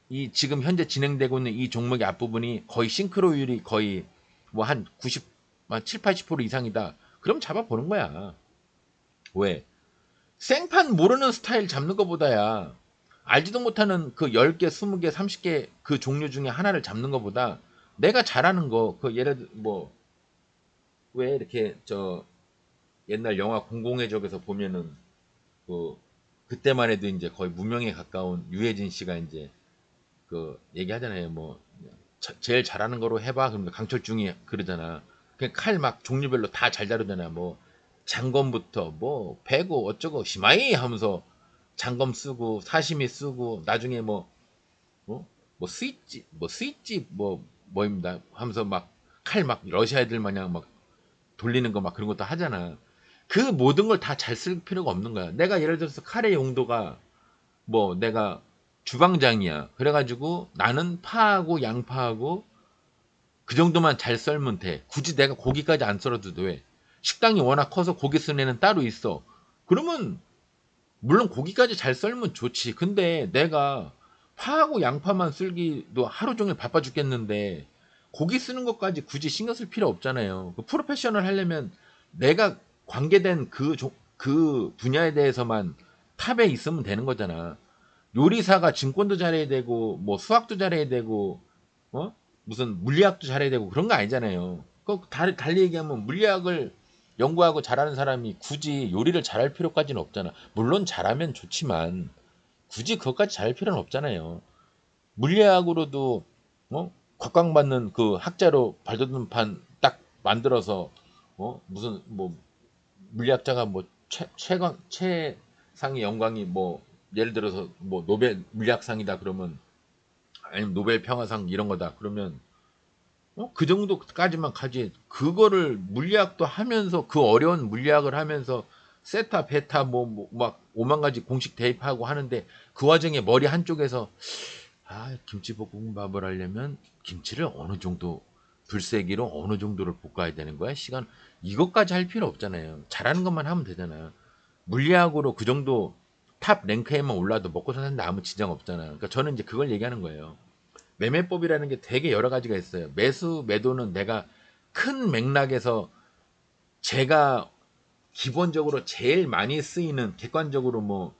이 지금 현재 진행되고 있는 이 종목의 앞부분이 거의 싱크로율이 거의 뭐 한 90, 한 7, 80% 이상이다. 그럼 잡아보는 거야. 왜? 생판 모르는 스타일 잡는 것보다야 알지도 못하는 그 10개, 20개, 30개 그 종류 중에 하나를 잡는 것보다 내가 잘하는 거, 그 예를 들어 뭐 왜 이렇게 저 옛날 영화 공공의 적에서 보면은 그 그때만 해도 이제 거의 무명에 가까운 유해진 씨가 이제 그 얘기하잖아요. 뭐 제일 잘하는 거로 해봐. 그러면 강철중이 그러잖아. 그냥 칼 막 종류별로 다 잘 다루잖아. 뭐 장검부터 뭐 배고 어쩌고 시마이 하면서 장검 쓰고 사시미 쓰고 나중에 뭐 어? 뭐 스윗집 뭐 뭐입니다 하면서 막 칼 막 러시아 애들 마냥 막 돌리는 거 막 그런 것도 하잖아. 그 모든 걸 다 잘 쓸 필요가 없는 거야. 내가 예를 들어서 칼의 용도가 뭐 내가 주방장이야. 그래가지고 나는 파하고 양파하고 그 정도만 잘 썰면 돼. 굳이 내가 고기까지 안 썰어도 돼. 식당이 워낙 커서 고기 쓰는 애는 따로 있어. 그러면 물론 고기까지 잘 썰면 좋지. 근데 내가 파하고 양파만 쓸기도 하루 종일 바빠 죽겠는데 고기 쓰는 것까지 굳이 신경 쓸 필요 없잖아요. 그 프로페셔널 하려면 내가 관계된 그 분야에 대해서만 탑에 있으면 되는 거잖아. 요리사가 증권도 잘해야 되고 뭐 수학도 잘해야 되고 어? 무슨 물리학도 잘해야 되고 그런 거 아니잖아요. 그 달리 얘기하면 물리학을 연구하고 잘하는 사람이 굳이 요리를 잘할 필요까지는 없잖아. 물론 잘하면 좋지만 굳이 그것까지 잘할 필요는 없잖아요. 물리학으로도 곽광받는 그 학자로 발돋움판 딱 만들어서 무슨 뭐 물리학자가 뭐 최상의 영광이 뭐 예를 들어서 뭐 노벨 물리학상이다 그러면 아니면 노벨 평화상 이런 거다 그러면 그 정도까지만 가지. 그거를 물리학도 하면서 그 어려운 물리학을 하면서 세타 베타 뭐 막 오만 가지 공식 대입하고 하는데 그 와중에 머리 한쪽에서 김치볶음밥을 하려면 김치를 어느 정도 불세기로 어느 정도를 볶아야 되는 거야 시간. 이것까지 할 필요 없잖아요. 잘하는 것만 하면 되잖아. 물리학으로 그 정도 탑 랭크에만 올라도 먹고 사는데 아무 지장 없잖아. 그러니까 저는 이제 그걸 얘기하는 거예요. 매매법이라는 게 되게 여러 가지가 있어요. 매수, 매도는 내가 큰 맥락에서 제가 기본적으로 제일 많이 쓰이는 객관적으로 뭐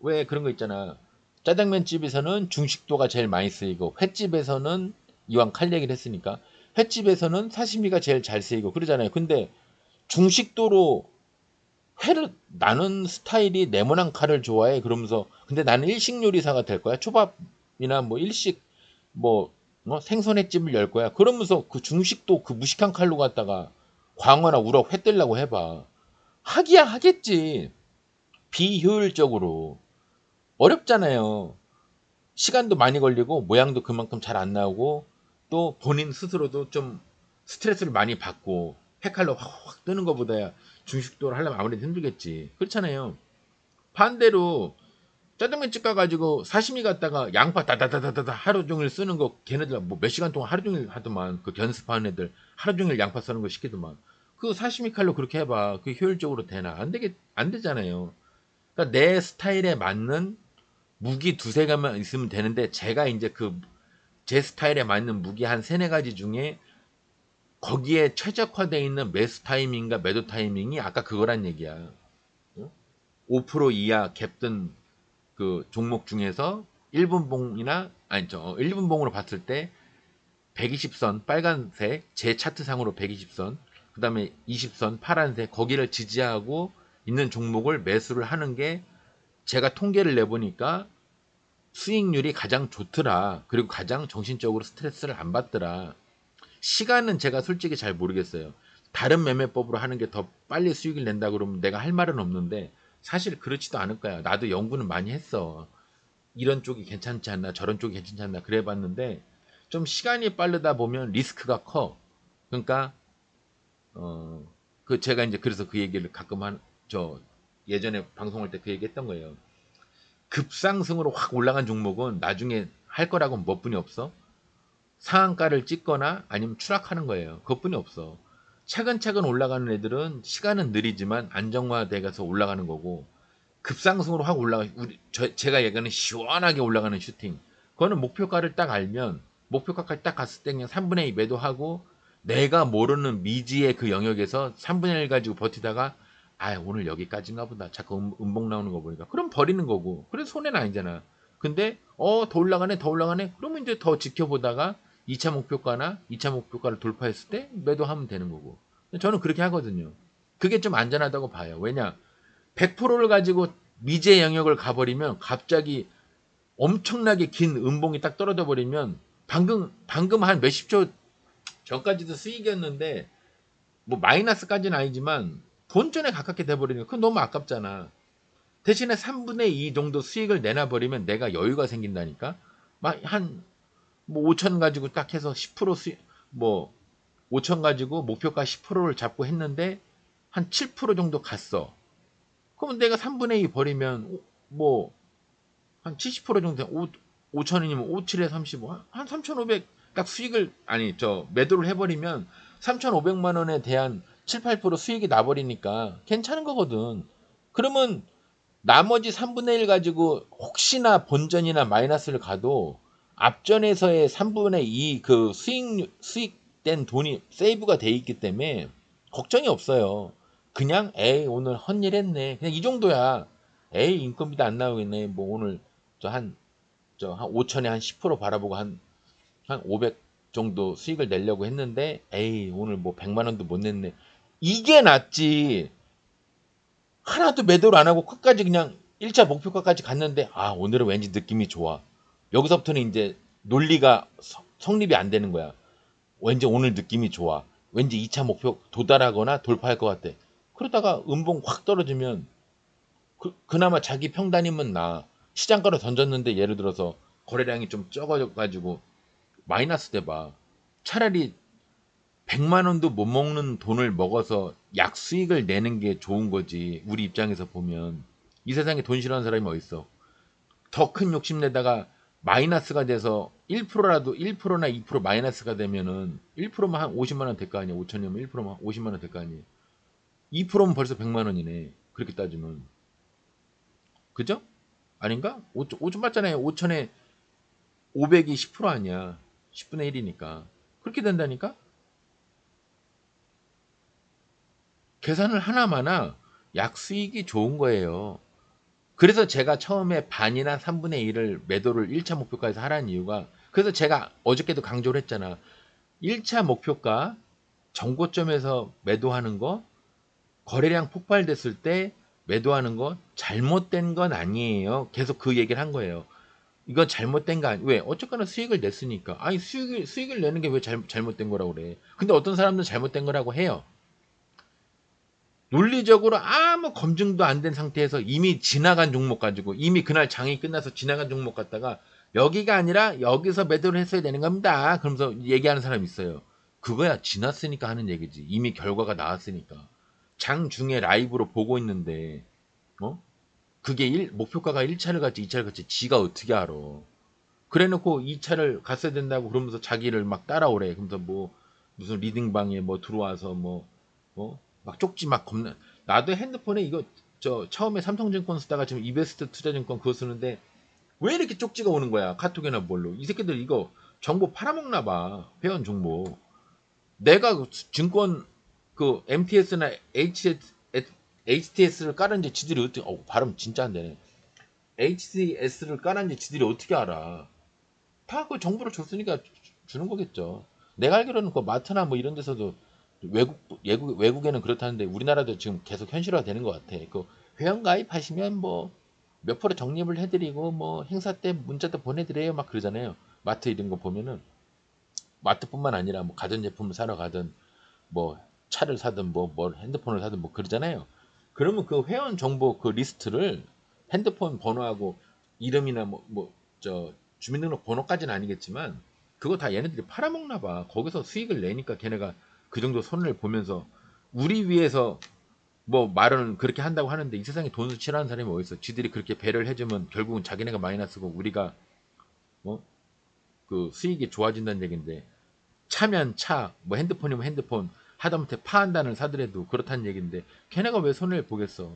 왜 그런 거 있잖아. 짜장면 집에서는 중식도가 제일 많이 쓰이고 횟집에서는 이왕 칼 얘기를 했으니까 횟집에서는 사시미가 제일 잘 쓰이고 그러잖아요. 근데 중식도로 회를 나는 스타일이 네모난 칼을 좋아해. 그러면서 근데 나는 일식 요리사가 될 거야. 초밥이나 뭐 일식 생선횟집을 열 거야. 그러면서 그 중식도 그 무식한 칼로 갖다가 광어나 우럭 회 뜰라고 해봐. 하기야 하겠지. 비효율적으로. 어렵잖아요. 시간도 많이 걸리고 모양도 그만큼 잘 안 나오고 또 본인 스스로도 좀 스트레스를 많이 받고 회칼로 확 뜨는 것보다야 중식도를 하려면 아무래도 힘들겠지. 그렇잖아요. 반대로 짜장면집 가가지고 사시미 갖다가 양파 다다다다다 하루 종일 쓰는 거 걔네들 뭐 몇 시간 동안 하루 종일 하더만 그 견습하는 애들 하루 종일 양파 쓰는 거 시키더만 그 사시미 칼로 그렇게 해봐. 그 효율적으로 되나? 안 되잖아요. 그러니까 내 스타일에 맞는 무기 두세 개만 있으면 되는데 제가 이제 그 제 스타일에 맞는 무기 한 세네 가지 중에 거기에 최적화되어 있는 매수 타이밍과 매도 타이밍이 아까 그거란 얘기야. 5% 이하 갭든 그 종목 중에서 1분봉이나 아니 1분봉으로 봤을 때 120선 빨간색 제 차트상으로 120선 그다음에 20선 파란색 거기를 지지하고 있는 종목을 매수를 하는 게 제가 통계를 내보니까 수익률이 가장 좋더라. 그리고 가장 정신적으로 스트레스를 안 받더라. 시간은 제가 솔직히 잘 모르겠어요. 다른 매매법으로 하는 게 더 빨리 수익을 낸다 그러면 내가 할 말은 없는데 사실 그렇지도 않을 거야. 나도 연구는 많이 했어. 이런 쪽이 괜찮지 않나 저런 쪽이 괜찮지 않나 그래 봤는데 좀 시간이 빠르다 보면 리스크가 커. 그러니까 그 제가 이제 그래서 그 얘기를 가끔 저 예전에 방송할 때 그 얘기 했던 거예요. 급상승으로 확 올라간 종목은 나중에 할 거라고는 뭐뿐이 없어. 상한가를 찍거나 아니면 추락하는 거예요. 그것뿐이 없어. 차근차근 올라가는 애들은 시간은 느리지만 안정화돼가서 올라가는 거고 급상승으로 확 제가 얘기하는 시원하게 올라가는 슈팅. 그거는 목표가를 딱 알면 목표가까지 딱 갔을 때 그냥 3분의 2 매도하고 내가 모르는 미지의 그 영역에서 3분의 1 가지고 버티다가 아 오늘 여기까지인가 보다. 자꾸 음봉 나오는 거 보니까. 그럼 버리는 거고. 그래서 손해는 아니잖아. 근데 더 올라가네 더 올라가네. 그러면 이제 더 지켜보다가 2차 목표가나 2차 목표가를 돌파했을 때 매도하면 되는 거고. 저는 그렇게 하거든요. 그게 좀 안전하다고 봐요. 왜냐? 100%를 가지고 미제 영역을 가버리면 갑자기 엄청나게 긴 음봉이 딱 떨어져 버리면 방금 한 몇십 초 전까지도 수익이었는데 뭐 마이너스까지는 아니지만 본전에 가깝게 돼버리면 그건 너무 아깝잖아. 대신에 3분의 2 정도 수익을 내놔버리면 내가 여유가 생긴다니까. 막 한 뭐 5천 가지고 딱 해서 10% 수익 뭐 5천 가지고 목표가 10%를 잡고 했는데 한 7% 정도 갔어. 그럼 내가 3분의 2 버리면 뭐 한 70% 정도 5천원이면 5, 7에 35, 한 3,500 딱 수익을 아니 저 매도를 해버리면 3,500만 원에 대한 7, 8% 수익이 나버리니까 괜찮은 거거든. 그러면 나머지 3분의 1 가지고 혹시나 본전이나 마이너스를 가도 앞전에서의 3분의 2 그 수익된 돈이 세이브가 돼 있기 때문에 걱정이 없어요. 그냥 에이 오늘 헛일 했네. 그냥 이 정도야. 에이 인건비도 안 나오겠네. 뭐 오늘 한 5천에 한 10% 바라보고 한 500 정도 수익을 내려고 했는데 에이 오늘 뭐 100만 원도 못 냈네. 이게 낫지. 하나도 매도를 안 하고 끝까지 그냥 1차 목표가까지 갔는데 아 오늘은 왠지 느낌이 좋아. 여기서부터는 이제 논리가 성립이 안 되는 거야. 왠지 오늘 느낌이 좋아. 왠지 2차 목표 도달하거나 돌파할 것 같아. 그러다가 음봉 확 떨어지면 그나마 자기 평단이면 나 시장가로 던졌는데 예를 들어서 거래량이 좀 적어가지고 마이너스 돼봐. 차라리 100만 원도 못 먹는 돈을 먹어서 약수익을 내는 게 좋은 거지. 우리 입장에서 보면. 이 세상에 돈 싫어하는 사람이 어딨어. 더 큰 욕심 내다가 마이너스가 돼서 1%라도 1%나 2% 마이너스가 되면은 1%만 한 50만 원 될 거 아니야. 5천이면 1%만 50만 원 될 거 아니야. 2%면 벌써 100만 원이네. 그렇게 따지면. 그죠? 아닌가? 5천 맞잖아요. 5천에 500이 10% 아니야. 10분의 1이니까. 그렇게 된다니까? 계산을 하나마나 약수익이 좋은 거예요. 그래서 제가 처음에 반이나 3분의 1을 매도를 1차 목표가에서 하라는 이유가 그래서 제가 어저께도 강조를 했잖아. 1차 목표가 정고점에서 매도하는 거 거래량 폭발됐을 때 매도하는 거 잘못된 건 아니에요. 계속 그 얘기를 한 거예요. 이건 잘못된 거 아니 왜? 어쨌거나 수익을 냈으니까. 아니 수익을 내는 게 왜 잘못된 거라고 그래. 근데 어떤 사람들은 잘못된 거라고 해요. 논리적으로 아무 검증도 안 된 상태에서 이미 지나간 종목 가지고 이미 그날 장이 끝나서 지나간 종목 갖다가 여기가 아니라 여기서 매도를 했어야 되는 겁니다. 그러면서 얘기하는 사람이 있어요. 그거야 지났으니까 하는 얘기지. 이미 결과가 나왔으니까. 장 중에 라이브로 보고 있는데 어? 그게 목표가가 1차를 갔지 2차를 갔지 지가 어떻게 알아. 그래놓고 2차를 갔어야 된다고 그러면서 자기를 막 따라오래. 그러면서 뭐 무슨 리딩방에 뭐 들어와서 막 쪽지 막 겁나. 나도 핸드폰에 이거 처음에 삼성증권 쓰다가 지금 이베스트 투자증권 그거 쓰는데 왜 이렇게 쪽지가 오는 거야? 카톡이나 뭘로. 이 새끼들 이거 정보 팔아먹나 봐. 회원 정보. 내가 그 증권 그 MTS나 HTS를 깔았는지 지들이 어떻게 발음 진짜 안 되네. HTS를 깔았는지 지들이 어떻게 알아? 다 그 정보를 줬으니까 주는 거겠죠. 내가 알기로는 그 마트나 뭐 이런 데서도 외국에는 그렇다는데 우리나라도 지금 계속 현실화 되는 것 같아. 그 회원 가입하시면 뭐 몇 프로 적립을 해드리고 뭐 행사 때 문자도 보내드려요 막 그러잖아요. 마트 이런 거 보면은 마트뿐만 아니라 뭐 가전제품을 사러 가든 뭐 차를 사든 뭐 핸드폰을 사든 뭐 그러잖아요. 그러면 그 회원 정보 그 리스트를 핸드폰 번호하고 이름이나 주민등록 번호까지는 아니겠지만 그거 다 얘네들이 팔아먹나 봐. 거기서 수익을 내니까 걔네가 그 정도 손해를 보면서 우리 위해서 뭐 말은 그렇게 한다고 하는데 이 세상에 돈을 싫어하는 사람이 어딨어. 지들이 그렇게 배를 해주면 결국은 자기네가 마이너스고 우리가 그 수익이 좋아진다는 얘기인데 차면 차, 뭐 핸드폰이면 핸드폰 하다못해 파한단을 사더라도 그렇다는 얘기인데 걔네가 왜 손해를 보겠어?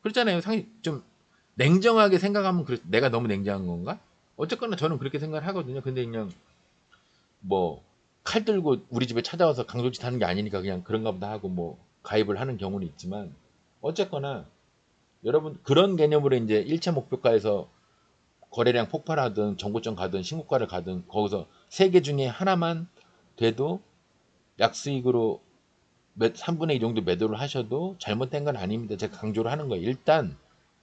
그렇잖아요. 좀 냉정하게 생각하면 내가 너무 냉정한 건가? 어쨌거나 저는 그렇게 생각을 하거든요. 근데 그냥 뭐 칼 들고 우리 집에 찾아와서 강도짓 하는 게 아니니까 그냥 그런가 보다 하고 뭐 가입을 하는 경우는 있지만 어쨌거나 여러분 그런 개념으로 이제 1차 목표가에서 거래량 폭발하든 정고점 가든 신고가를 가든 거기서 세 개 중에 하나만 돼도 약수익으로 3분의 2 정도 매도를 하셔도 잘못된 건 아닙니다. 제가 강조를 하는 거예요. 일단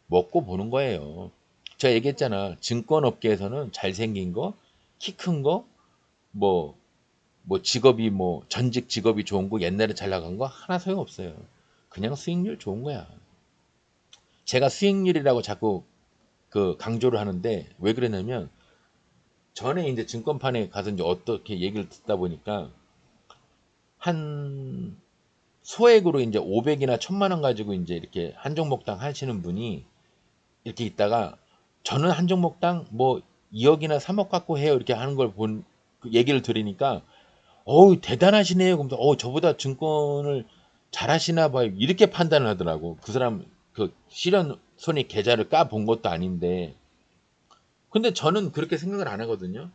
먹고 보는 거예요. 제가 얘기했잖아. 증권업계에서는 잘생긴 거, 키 큰 거, 뭐, 직업이 전직 직업이 좋은 거, 옛날에 잘 나간 거 하나 소용없어요. 그냥 수익률 좋은 거야. 제가 수익률이라고 자꾸 강조를 하는데 왜 그러냐면 전에 이제 증권판에 가서 이제 어떻게 얘기를 듣다 보니까 한 소액으로 이제 500이나 1000만 원 가지고 이제 이렇게 한 종목당 하시는 분이 이렇게 있다가 저는 한 종목당 뭐 2억이나 3억 갖고 해요 이렇게 하는 걸 그 얘기를 들으니까 어우 대단하시네요. 그러면서 저보다 증권을 잘하시나 봐요. 이렇게 판단을 하더라고. 그 사람 실현 손익 계좌를 까 본 것도 아닌데. 근데 저는 그렇게 생각을 안 하거든요.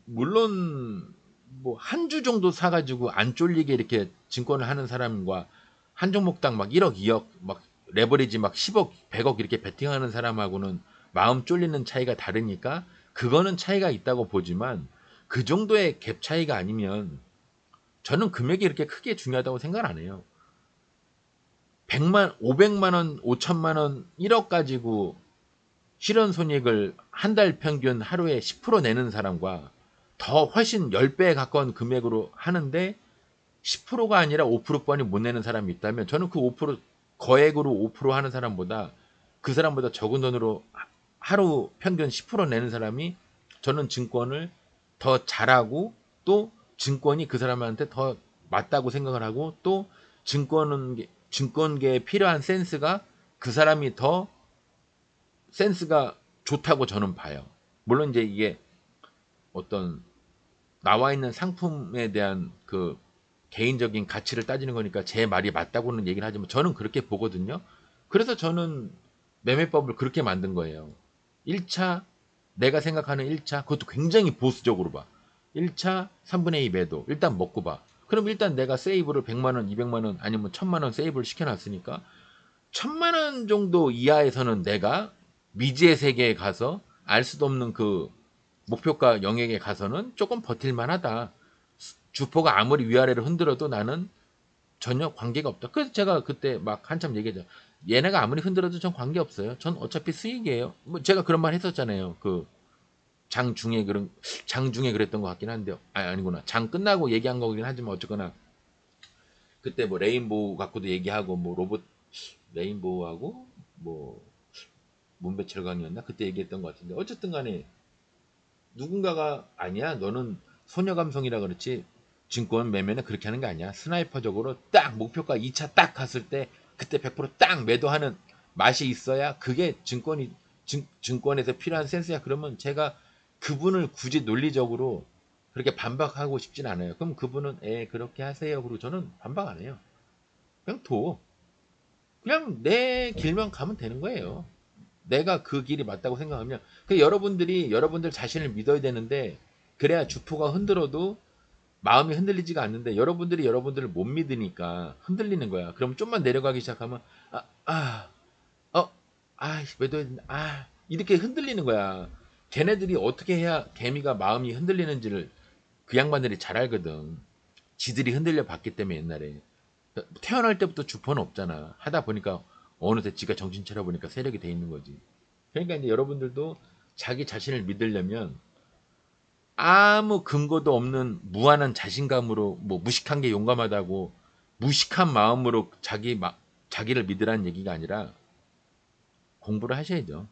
물론 뭐 한 주 정도 사가지고 안 쫄리게 이렇게 증권을 하는 사람과 한 종목당 막 1억, 2억 막 레버리지 막 10억, 100억 이렇게 베팅하는 사람하고는 마음 쫄리는 차이가 다르니까 그거는 차이가 있다고 보지만 그 정도의 갭 차이가 아니면 저는 금액이 이렇게 크게 중요하다고 생각 안 해요. 100만, 500만 원, 5천만 원, 1억 가지고 실현 손익을 한 달 평균 하루에 10% 내는 사람과 더 훨씬 10배에 가까운 금액으로 하는데 10%가 아니라 5%뻔히 못 내는 사람이 있다면 저는 그 5% 거액으로 5% 하는 사람보다 그 사람보다 적은 돈으로 하루 평균 10% 내는 사람이 저는 증권을 더 잘하고 또 증권이 그 사람한테 더 맞다고 생각을 하고 또 증권계에 필요한 센스가 그 사람이 더 센스가 좋다고 저는 봐요. 물론 이제 이게 어떤 나와 있는 상품에 대한 개인적인 가치를 따지는 거니까 제 말이 맞다고는 얘기를 하지만 저는 그렇게 보거든요. 그래서 저는 매매법을 그렇게 만든 거예요. 1차 내가 생각하는 1차 그것도 굉장히 보수적으로 봐. 1차 3분의 2 매도 일단 먹고 봐. 그럼 일단 내가 세이브를 100만 원, 200만 원 아니면 1000만 원 세이브를 시켜놨으니까 1000만 원 정도 이하에서는 내가 미지의 세계에 가서 알 수도 없는 목표가 영역에 가서는 조금 버틸만 하다. 주포가 아무리 위아래를 흔들어도 나는 전혀 관계가 없다. 그래서 제가 그때 막 한참 얘기하죠. 얘네가 아무리 흔들어도 전 관계없어요. 전 어차피 수익이에요. 뭐 제가 그런 말 했었잖아요. 장 중에 그랬던 것 같긴 한데 아니구나. 장 끝나고 얘기한 거긴 하지만 어쨌거나 그때 뭐 레인보우 갖고도 얘기하고 뭐 로봇 레인보우하고 뭐 문배철강이었나 그때 얘기했던 것 같은데 어쨌든 간에 누군가가 아니야 너는 소녀 감성이라 그렇지 증권 매매는 그렇게 하는 게 아니야 스나이퍼적으로 딱 목표가 2차 딱 갔을 때 그때 100%딱 매도하는 맛이 있어야 그게 증권에서 필요한 센스야 그러면 제가 그분을 굳이 논리적으로 그렇게 반박하고 싶진 않아요 그럼 그분은 그렇게 하세요 그리고 저는 반박 안 해요 그냥 그냥 내 길만 가면 되는 거예요 내가 그 길이 맞다고 생각하면 여러분들 자신을 믿어야 되는데 그래야 주포가 흔들어도 마음이 흔들리지가 않는데 여러분들이 여러분들을 못 믿으니까 흔들리는 거야. 그럼 좀만 내려가기 시작하면 아, 아, 어, 왜도 이렇게 흔들리는 거야. 걔네들이 어떻게 해야 개미가 마음이 흔들리는지를 그 양반들이 잘 알거든. 지들이 흔들려 봤기 때문에 옛날에 태어날 때부터 주포는 없잖아. 하다 보니까 어느새 지가 정신 차려 보니까 세력이 돼 있는 거지. 그러니까 이제 여러분들도 자기 자신을 믿으려면 아무 근거도 없는 무한한 자신감으로 뭐 무식한 게 용감하다고 무식한 마음으로 자기를 믿으라는 얘기가 아니라 공부를 하셔야죠.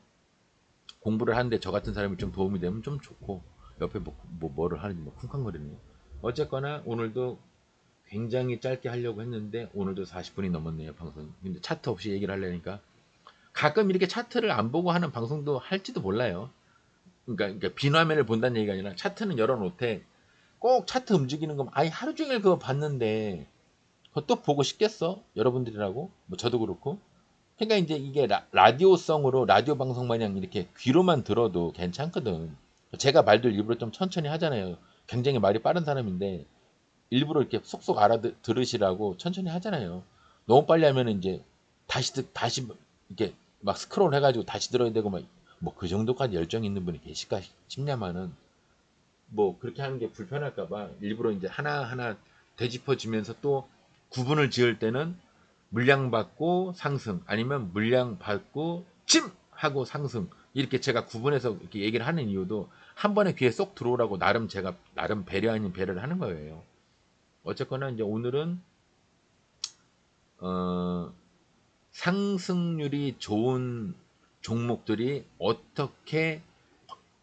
공부를 하는데 저 같은 사람이 좀 도움이 되면 좀 좋고 옆에 뭐를 하는지 쿵쾅거리는 어쨌거나 오늘도 굉장히 짧게 하려고 했는데 오늘도 40분이 넘었네요 방송. 근데 차트 없이 얘기를 하려니까 가끔 이렇게 차트를 안 보고 하는 방송도 할지도 몰라요. 그러니까 비화면을 본다는 얘기가 아니라 차트는 열어놓되 꼭 차트 움직이는 거 아니 하루 종일 그거 봤는데 그것도 보고 싶겠어? 여러분들이라고? 뭐 저도 그렇고. 그러니까 이제 이게 라디오성으로 라디오 방송 마냥 이렇게 귀로만 들어도 괜찮거든. 제가 말들 일부러 좀 천천히 하잖아요. 굉장히 말이 빠른 사람인데 일부러 이렇게 쏙쏙 알아들으시라고 천천히 하잖아요. 너무 빨리 하면 이제 다시 이렇게 막 스크롤 해가지고 다시 들어야 되고 막 뭐 그 정도까지 열정 있는 분이 계실까 싶냐마는 뭐 그렇게 하는 게 불편할까봐 일부러 이제 하나하나 되짚어주면서 또 구분을 지을 때는 물량 받고 상승 아니면 물량 받고 찜 하고 상승 이렇게 제가 구분해서 이렇게 얘기를 하는 이유도 한 번에 귀에 쏙 들어오라고 나름 제가 나름 배려 아닌 배려를 하는 거예요. 어쨌거나 이제 오늘은 어, 상승률이 좋은 종목들이 어떻게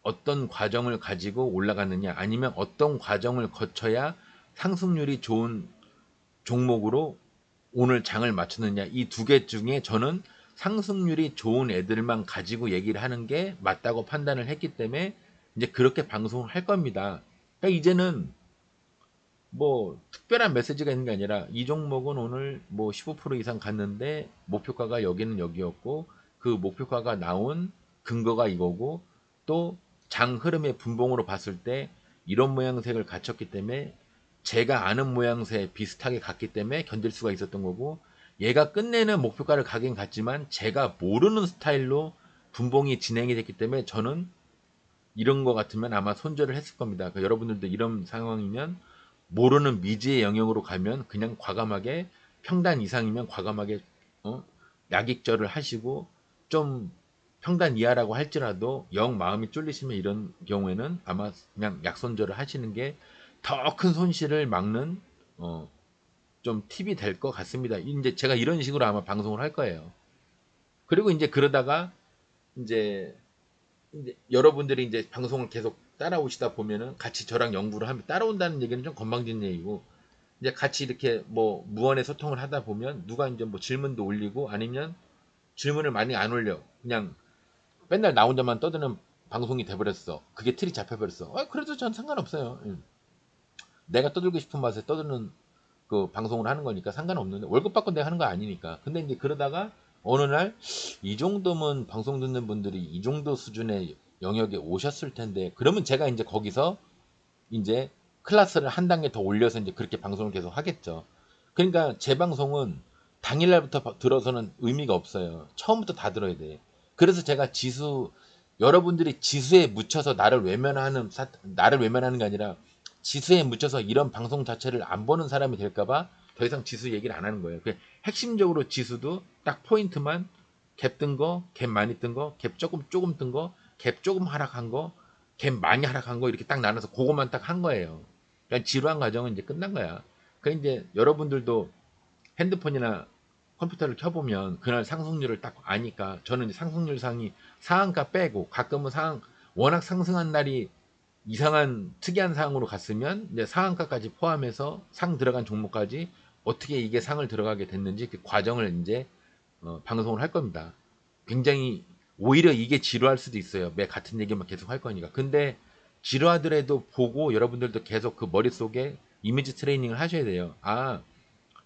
어떤 과정을 가지고 올라갔느냐 아니면 어떤 과정을 거쳐야 상승률이 좋은 종목으로 오늘 장을 맞췄느냐 이 두 개 중에 저는 상승률이 좋은 애들만 가지고 얘기를 하는 게 맞다고 판단을 했기 때문에 이제 그렇게 방송을 할 겁니다. 그러니까 이제는 뭐 특별한 메시지가 있는 게 아니라 이 종목은 오늘 뭐 15% 이상 갔는데 목표가가 여기는 여기였고 그 목표가가 나온 근거가 이거고 또 장 흐름의 분봉으로 봤을 때 이런 모양새를 갖췄기 때문에 제가 아는 모양새 비슷하게 갔기 때문에 견딜 수가 있었던 거고 얘가 끝내는 목표가를 가긴 갔지만 제가 모르는 스타일로 분봉이 진행이 됐기 때문에 저는 이런 거 같으면 아마 손절을 했을 겁니다. 그러니까 여러분들도 이런 상황이면 모르는 미지의 영역으로 가면 그냥 과감하게 평단 이상이면 과감하게 약익절을 하시고 좀 평단 이하라고 할지라도 영 마음이 쫄리시면 이런 경우에는 아마 그냥 약손절을 하시는 게 더 큰 손실을 막는 좀 팁이 될 것 같습니다. 이제 제가 이런 식으로 아마 방송을 할 거예요. 그리고 이제 그러다가 이제 여러분들이 이제 방송을 계속 따라오시다 보면은 같이 저랑 연구를 하면 따라온다는 얘기는 좀 건방진 얘기고 이제 같이 이렇게 뭐 무언의 소통을 하다 보면 누가 이제 뭐 질문도 올리고 아니면 질문을 많이 안 올려 그냥 맨날 나 혼자만 떠드는 방송이 돼버렸어. 그게 틀이 잡혀버렸어. 그래도 전 상관없어요. 내가 떠들고 싶은 맛에 떠드는 그 방송을 하는 거니까 상관없는데 월급 받고 내가 하는 거 아니니까. 근데 이제 그러다가 어느 날 이 정도면 방송 듣는 분들이 이 정도 수준의 영역에 오셨을 텐데 그러면 제가 이제 거기서 이제 클래스를 한 단계 더 올려서 이제 그렇게 방송을 계속 하겠죠. 그러니까 제 방송은 당일날부터 들어서는 의미가 없어요. 처음부터 다 들어야 돼. 그래서 제가 여러분들이 지수에 묻혀서 나를 외면하는 게 아니라 지수에 묻혀서 이런 방송 자체를 안 보는 사람이 될까봐 더 이상 지수 얘기를 안 하는 거예요. 핵심적으로 지수도 딱 포인트만 갭 뜬 거, 갭 많이 뜬 거, 갭 조금 뜬 거, 갭 조금 하락한 거, 갭 많이 하락한 거 이렇게 딱 나눠서 그것만 딱 한 거예요. 그러니까 지루한 과정은 이제 끝난 거야. 그러니까 이제 여러분들도 핸드폰이나 컴퓨터를 켜보면 그날 상승률을 딱 아니까 저는 이제 상승률 상이 상한가 빼고 가끔은 워낙 상승한 날이 이상한 특이한 상으로 갔으면 이제 상한가까지 포함해서 상 들어간 종목까지 어떻게 이게 상을 들어가게 됐는지 그 과정을 이제 방송을 할 겁니다. 굉장히 오히려 이게 지루할 수도 있어요. 매 같은 얘기만 계속 할 거니까. 근데 지루하더라도 보고 여러분들도 계속 그 머릿속에 이미지 트레이닝을 하셔야 돼요.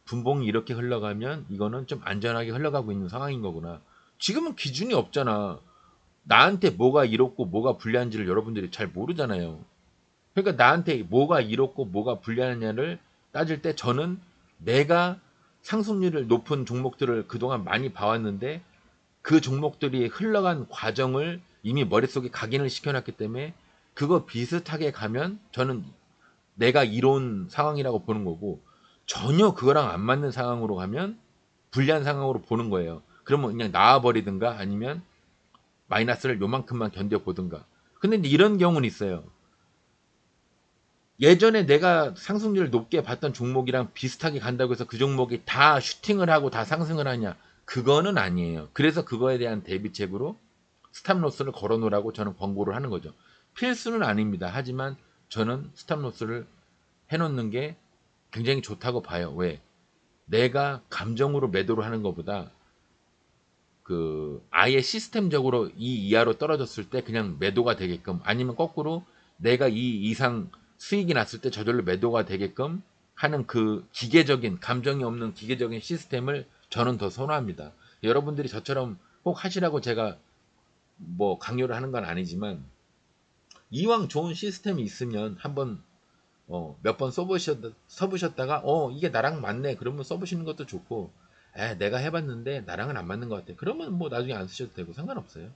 분봉이 이렇게 흘러가면 이거는 좀 안전하게 흘러가고 있는 상황인 거구나. 지금은 기준이 없잖아. 나한테 뭐가 이롭고 뭐가 불리한지를 여러분들이 잘 모르잖아요. 그러니까 나한테 뭐가 이롭고 뭐가 불리하냐를 따질 때 저는 내가 상승률을 높은 종목들을 그동안 많이 봐왔는데 그 종목들이 흘러간 과정을 이미 머릿속에 각인을 시켜놨기 때문에 그거 비슷하게 가면 저는 내가 이로운 상황이라고 보는 거고 전혀 그거랑 안 맞는 상황으로 가면 불리한 상황으로 보는 거예요. 그러면 그냥 나와버리든가 아니면 마이너스를 요만큼만 견뎌보든가. 근데 이런 경우는 있어요. 예전에 내가 상승률을 높게 봤던 종목이랑 비슷하게 간다고 해서 그 종목이 다 슈팅을 하고 다 상승을 하냐? 그거는 아니에요. 그래서 그거에 대한 대비책으로 스탑로스를 걸어놓으라고 저는 권고를 하는 거죠. 필수는 아닙니다. 하지만 저는 스탑로스를 해놓는 게 굉장히 좋다고 봐요. 왜? 내가 감정으로 매도를 하는 것보다 아예 시스템적으로 이 이하로 떨어졌을 때 그냥 매도가 되게끔 아니면 거꾸로 내가 이 이상 수익이 났을 때 저절로 매도가 되게끔 하는 그 기계적인 감정이 없는 기계적인 시스템을 저는 더 선호합니다. 여러분들이 저처럼 꼭 하시라고 제가 뭐 강요를 하는 건 아니지만 이왕 좋은 시스템이 있으면 한번 몇 번 써보셨다가 이게 나랑 맞네 그러면 써보시는 것도 좋고 내가 해봤는데 나랑은 안 맞는 것 같아 그러면 뭐 나중에 안 쓰셔도 되고 상관없어요.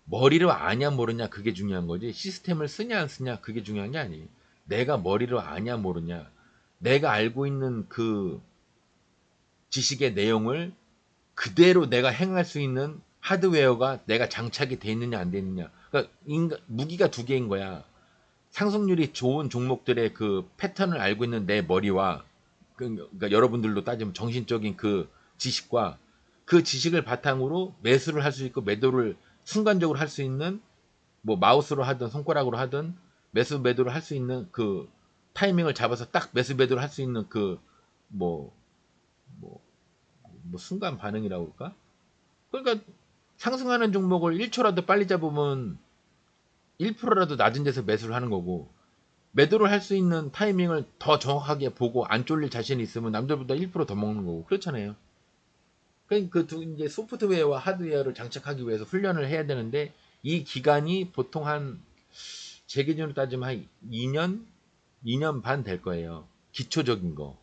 머리로 아냐 모르냐 그게 중요한 거지 시스템을 쓰냐 안 쓰냐 그게 중요한 게 아니에요. 내가 머리로 아냐 모르냐 내가 알고 있는 그 지식의 내용을 그대로 내가 행할 수 있는 하드웨어가 내가 장착이 돼 있느냐 안 돼 있느냐 그러니까 무기가 두 개인 거야. 상승률이 좋은 종목들의 그 패턴을 알고 있는 내 머리와 그러니까 여러분들로 따지면 정신적인 그 지식과 그 지식을 바탕으로 매수를 할 수 있고 매도를 순간적으로 할 수 있는 뭐 마우스로 하든 손가락으로 하든 매수 매도를 할 수 있는 그 타이밍을 잡아서 딱 매수 매도를 할 수 있는 그 뭐 뭐 순간 반응이라고 그럴까? 그러니까 상승하는 종목을 1초라도 빨리 잡으면 1%라도 낮은 데서 매수를 하는 거고 매도를 할 수 있는 타이밍을 더 정확하게 보고 안 쫄릴 자신이 있으면 남들보다 1%더 먹는 거고 그렇잖아요. 그러니까 그 이제 소프트웨어와 하드웨어를 장착하기 위해서 훈련을 해야 되는데 이 기간이 보통 한 제 기준으로 따지면 한 2년, 2년 반 될 거예요. 기초적인 거.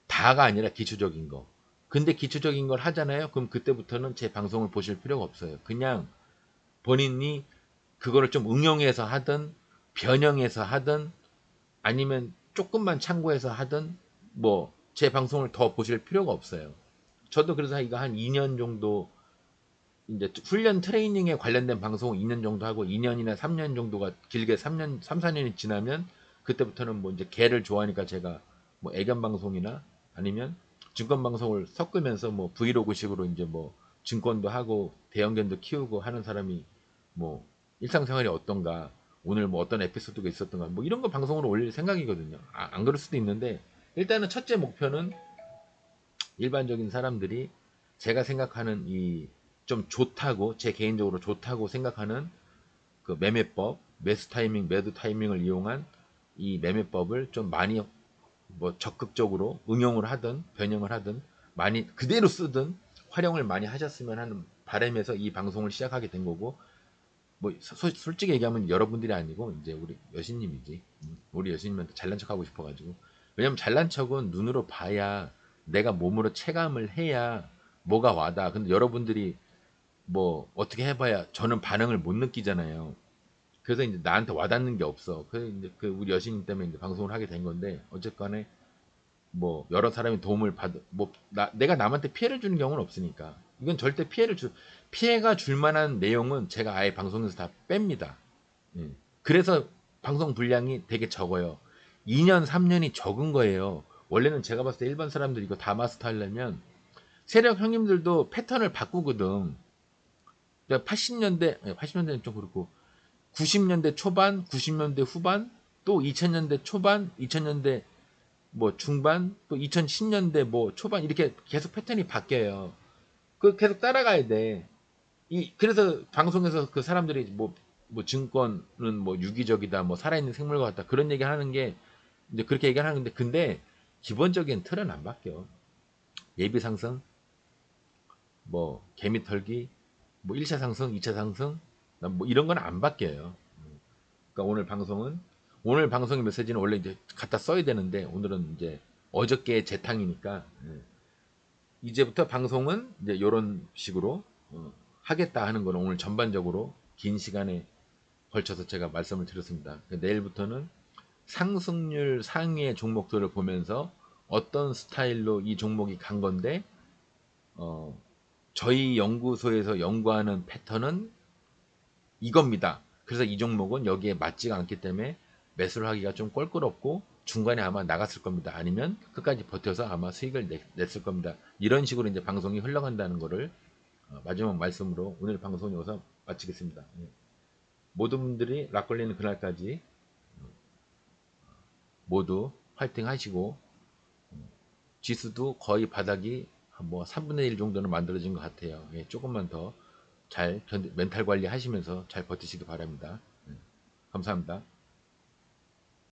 다가 아니라 기초적인 거. 근데 기초적인 걸 하잖아요. 그럼 그때부터는 제 방송을 보실 필요가 없어요. 그냥 본인이 그거를 좀 응용해서 하든 변형해서 하든 아니면 조금만 참고해서 하든 뭐 제 방송을 더 보실 필요가 없어요. 저도 그래서 이거 한 2년 정도 이제 훈련 트레이닝에 관련된 방송 2년 정도 하고 2년이나 3년 정도가 길게 3년, 3, 4년이 지나면 그때부터는 뭐 이제 개를 좋아하니까 제가 뭐 애견 방송이나 아니면 증권 방송을 섞으면서 뭐 브이로그식으로 이제 뭐 증권도 하고 대형견도 키우고 하는 사람이 뭐 일상생활이 어떤가 오늘 뭐 어떤 에피소드가 있었던가 뭐 이런 거 방송으로 올릴 생각이거든요. 안 그럴 수도 있는데 일단은 첫째 목표는 일반적인 사람들이 제가 생각하는 이 좀 좋다고 제 개인적으로 좋다고 생각하는 그 매매법, 매수 타이밍, 매도 타이밍을 이용한 이 매매법을 좀 많이 뭐 적극적으로 응용을 하든 변형을 하든 많이 그대로 쓰든 활용을 많이 하셨으면 하는 바람에서 이 방송을 시작하게 된 거고 뭐 솔직히 얘기하면 여러분들이 아니고 이제 우리 여신님이지. 우리 여신님한테 잘난 척하고 싶어가지고 왜냐면 잘난 척은 눈으로 봐야 내가 몸으로 체감을 해야 뭐가 와다. 근데 여러분들이 뭐 어떻게 해봐야 저는 반응을 못 느끼잖아요. 그래서 이제 나한테 와닿는 게 없어. 그래서 이제 그 우리 여신님 때문에 이제 방송을 하게 된 건데 어쨌건에 뭐 여러 사람이 도움을 뭐 내가 남한테 피해를 주는 경우는 없으니까 이건 절대 피해가 줄 만한 내용은 제가 아예 방송에서 다 뺍니다. 예. 그래서 방송 분량이 되게 적어요. 2년 3년이 적은 거예요. 원래는 제가 봤을 때 일반 사람들이 이거 다 마스터하려면 세력 형님들도 패턴을 바꾸거든. 80년대 80년대는 좀 그렇고 90년대 초반 90년대 후반 또 2000년대 초반 2000년대 뭐 중반 또 2010년대 뭐 초반 이렇게 계속 패턴이 바뀌어요. 그 계속 따라가야 돼. 그래서 방송에서 그 사람들이 뭐 증권은 뭐 유기적이다, 뭐 살아있는 생물과 같다 그런 얘기 하는 게 이제 그렇게 얘기하는데 근데 기본적인 틀은 안 바뀌어. 예비 상승, 뭐 개미 털기, 뭐 1차 상승, 2차 상승, 뭐 이런 건 안 바뀌어요. 그러니까 오늘 방송의 메시지는 원래 이제 갖다 써야 되는데 오늘은 이제 어저께 재탕이니까 이제부터 방송은 이제 이런 식으로 하겠다 하는 거는 오늘 전반적으로 긴 시간에 걸쳐서 제가 말씀을 드렸습니다. 내일부터는 상승률 상위의 종목들을 보면서 어떤 스타일로 이 종목이 간 건데 어, 저희 연구소에서 연구하는 패턴은 이겁니다. 그래서 이 종목은 여기에 맞지가 않기 때문에 매수를 하기가 좀 껄끄럽고 중간에 아마 나갔을 겁니다. 아니면 끝까지 버텨서 아마 수익을 냈을 겁니다. 이런 식으로 이제 방송이 흘러간다는 거를 마지막 말씀으로 오늘 방송 여기서 마치겠습니다. 예. 모든 분들이 락 걸리는 그날까지 모두 화이팅 하시고 지수도 거의 바닥이 뭐 3분의 1 정도는 만들어진 것 같아요. 예, 조금만 더 잘 멘탈 관리 하시면서 잘 버티시기 바랍니다. 감사합니다.